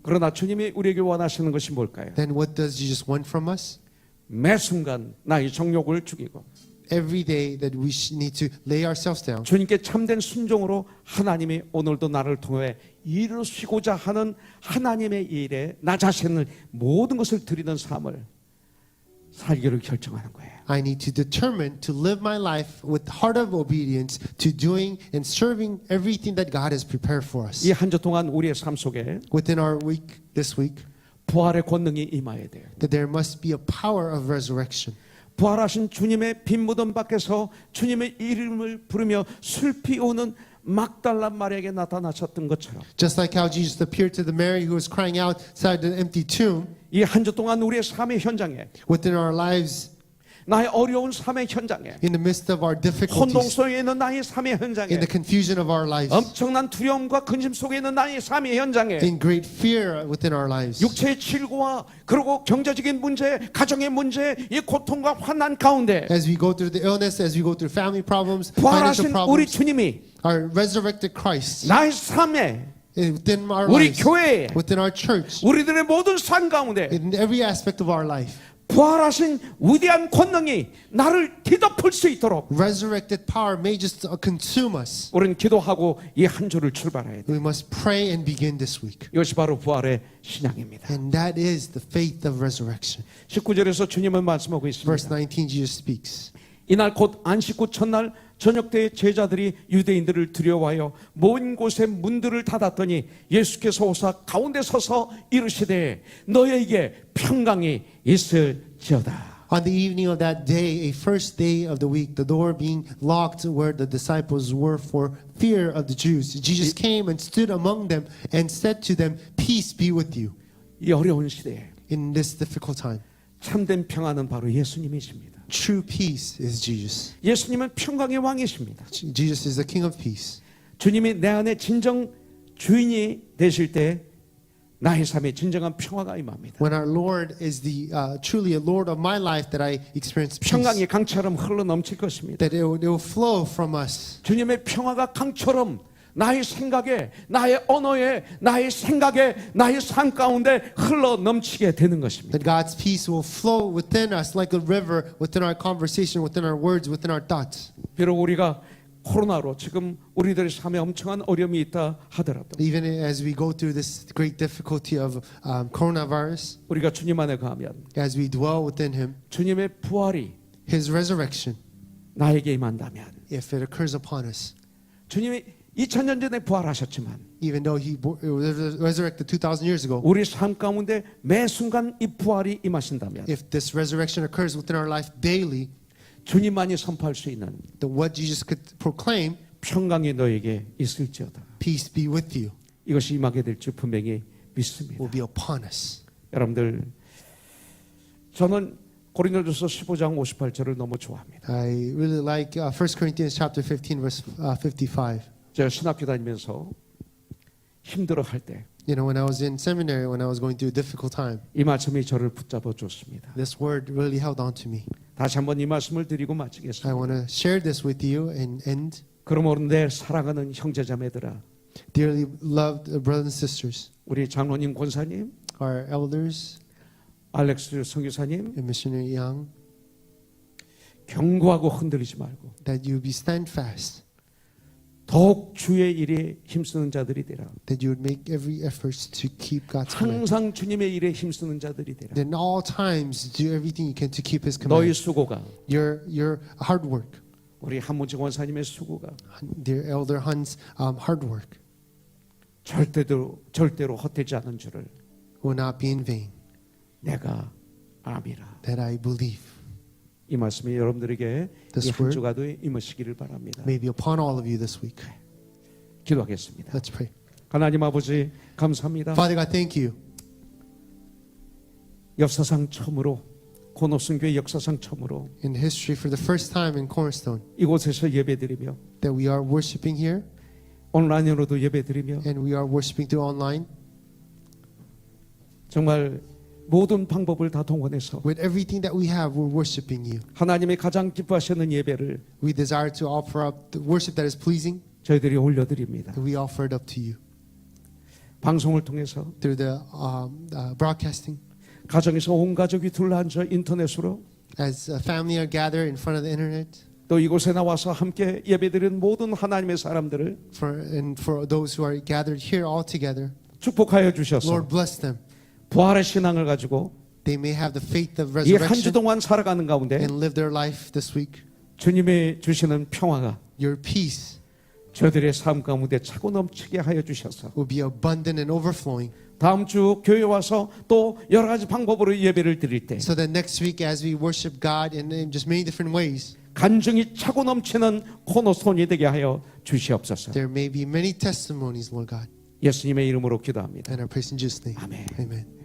그러나 주님이 우리에게 원하시는 것이 뭘까요? Then what does Jesus want from us? 매 순간 나의 정욕을 죽이고 Every day that we need to lay ourselves down 주님께 참된 순종으로 하나님이 오늘도 나를 통해 이루시고자 하는 하나님의 일에 나 자신을 모든 것을 드리는 삶을 살기를 결정하는 거예요. I need to determine to live my life with heart of obedience to doing and serving everything that God has prepared for us. 이 한 주 동안 우리의 삶 속에 Within our week, this week, 부활의 권능이 임해야 돼요. that there must be a power of resurrection. 부활하신 주님의 빈 무덤 밖에서 주님의 이름을 부르며 슬피 우는 막달라 마리아에게 나타나셨던 것처럼 Just like how Jesus appeared to the Mary who was crying outside the empty tomb, 이 한 주 동안 우리의 삶의 현장에 within our lives, 나의 어려운 삶의 현장에 in the midst of our difficulties, 혼동 속에 있는 나의 삶의 현장에 in the confusion of our lives, 엄청난 두려움과 근심 속에 있는 나의 삶의 현장에 in great fear within our lives, 육체의 질고와 그리고 경제적인 문제, 가정의 문제, 이 고통과 환난 가운데 as we go through the illness, as we go through family problems, financial 부활하신 우리 problems, 주님이 our resurrected Christ 나의 삶에 within our 우리 lives, 교회에 within our church, 우리들의 모든 삶 가운데 in every aspect of our life, 부활하신 위대한 권능이 나를 뒤덮을 수 있도록 resurrected power may just consume us. 우리는 기도하고 이 한 주를 출발해야 돼. We must pray and begin this week. 이것이 바로 부활의 신앙입니다. And that is the faith of resurrection. 19절에서 주님은 말씀하고 Verse 있습니다. 19, Jesus speaks. 이날 곧 안식구 첫날 저녁 때에 제자들이 유대인들을 두려워하여 먼 곳에 문들을 닫았더니 예수께서 오사 가운데 서서 이르시되 너희에게 평강이 있을지어다. On the evening of that day, a first day of the week, the door being locked where the disciples were for fear of the Jews, Jesus came and stood among them and said to them, Peace be with you. 이 어려운 시대에 In this difficult time, 참된 평안은 바로 예수님이십니다. true peace is Jesus. 예수님은 평강의 왕이십니다. Jesus is the King of peace. 주님이 내 안에 진정 주인이 되실 때 나의 삶에 진정한 평화가 임합니다. When our Lord is the truly a Lord of my life, that I experience peace. 평강이 강처럼 흘러 넘칠 것입니다. That it will flow from us. 주님의 평화가 강처럼 나의 생각에, 나의 언어에, 나의 생각에, 나의 삶 가운데 흘러 넘치게 되는 것입니다. That God's peace will flow within us like a river, within our conversation, within our words, within our thoughts. 비록 우리가 코로나로 지금 우리들의 삶에 엄청난 어려움이 있다 하더라도 Even as we go through this great difficulty of coronavirus, 우리가 주님 안에 가면 as we dwell within Him, 주님의 부활이 His resurrection, 나에게 임한다면 if it occurs upon us, 주님이 2000년 전에 부활하셨지만 even though He was resurrected 2,000 years ago, 우리 삶 가운데 매 순간 이 부활이 임하신다면 if this resurrection occurs within our life daily, 주님만이 선포할 수 있는 then what Jesus could proclaim, 평강이 너에게 있을지어다. peace be with you, 이것이 임하게 될 줄 분명히 믿습니다. will be upon us. 여러분들, 저는 고린도전서 15장 58절을 너무 좋아합니다. I really like 1 Corinthians chapter 15 verse 55. 제가 신학교 다니면서 힘들어할 때 이 You know, when I was in seminary, when I was going through a difficult time, 말씀이 저를 붙잡아 줬습니다. this word really held on to me. 다시 한번 이 말씀을 드리고 I 마치겠습니다. want to share this with you and end. 그러므로 내 사랑하는 형제자매들아, Dearly loved brothers and sisters, 우리 장로님, 권사님, our elders 알렉스 선교사님, and missionary Young, 경고하고 흔들리지 말고 that you be standfast, 더욱 주의 일에 힘쓰는 자들이 되라. that you would make every effort to keep God's command. 항상 주님의 일에 힘쓰는 자들이 되라. That in all times do everything you can to keep His 너희 command. 수고가, Your hard work, 우리 한문지 권사님의 수고가 dear elder Hun's hard work, 절대로 헛되지 않은 줄을 will not be in vain. 내가 암이라. That I believe. 이 말씀이 여러분들에게 This 이 한 word 주가도 임하시기를 바랍니다. may be upon all of you this week. 기도하겠습니다. Let's pray. 하나님 아버지 감사합니다. Father God, thank you. 역사상 처음으로 고노순교회 역사상 처음으로 In history, for the first time in Cornerstone, 이곳에서 예배드리며 that we are worshiping here 온라인으로도 예배드리며 and we are worshiping through online. 정말 모든 방법을 다 동원해서 With everything that we have, we're worshiping you. 하나님이 가장 기뻐하시는 예배를 We desire to offer up the worship that is pleasing, 저희들이 올려드립니다. and we offer it up to you. 방송을 통해서 Through the broadcasting, 가정에서 온 가족이 둘러앉아 인터넷으로 as a family are gathered in front of the internet, 또 이곳에 나와서 함께 예배드리는 모든 하나님의 사람들을 and for those who are gathered here all together, 축복하여 주셔서 Lord bless them. 부활의 신앙을 가지고 They may have the faith of 이 한 주 resurrection 동안 살아가는 가운데 and live their life this week. 주님이 주시는 평화가 Your peace 저들의 삶 가운데 차고 넘치게 하여 주셔서 will be abundant and overflowing, 다음 주 교회 와서 또 여러 가지 방법으로 예배를 드릴 때 so that next week as we worship God in just many different ways, 간증이 차고 넘치는 코너스톤이 되게 하여 주시옵소서. there may be many testimonies, Lord God. 예수님의 이름으로 기도합니다. And I praise in Jesus' name. 아멘. Amen.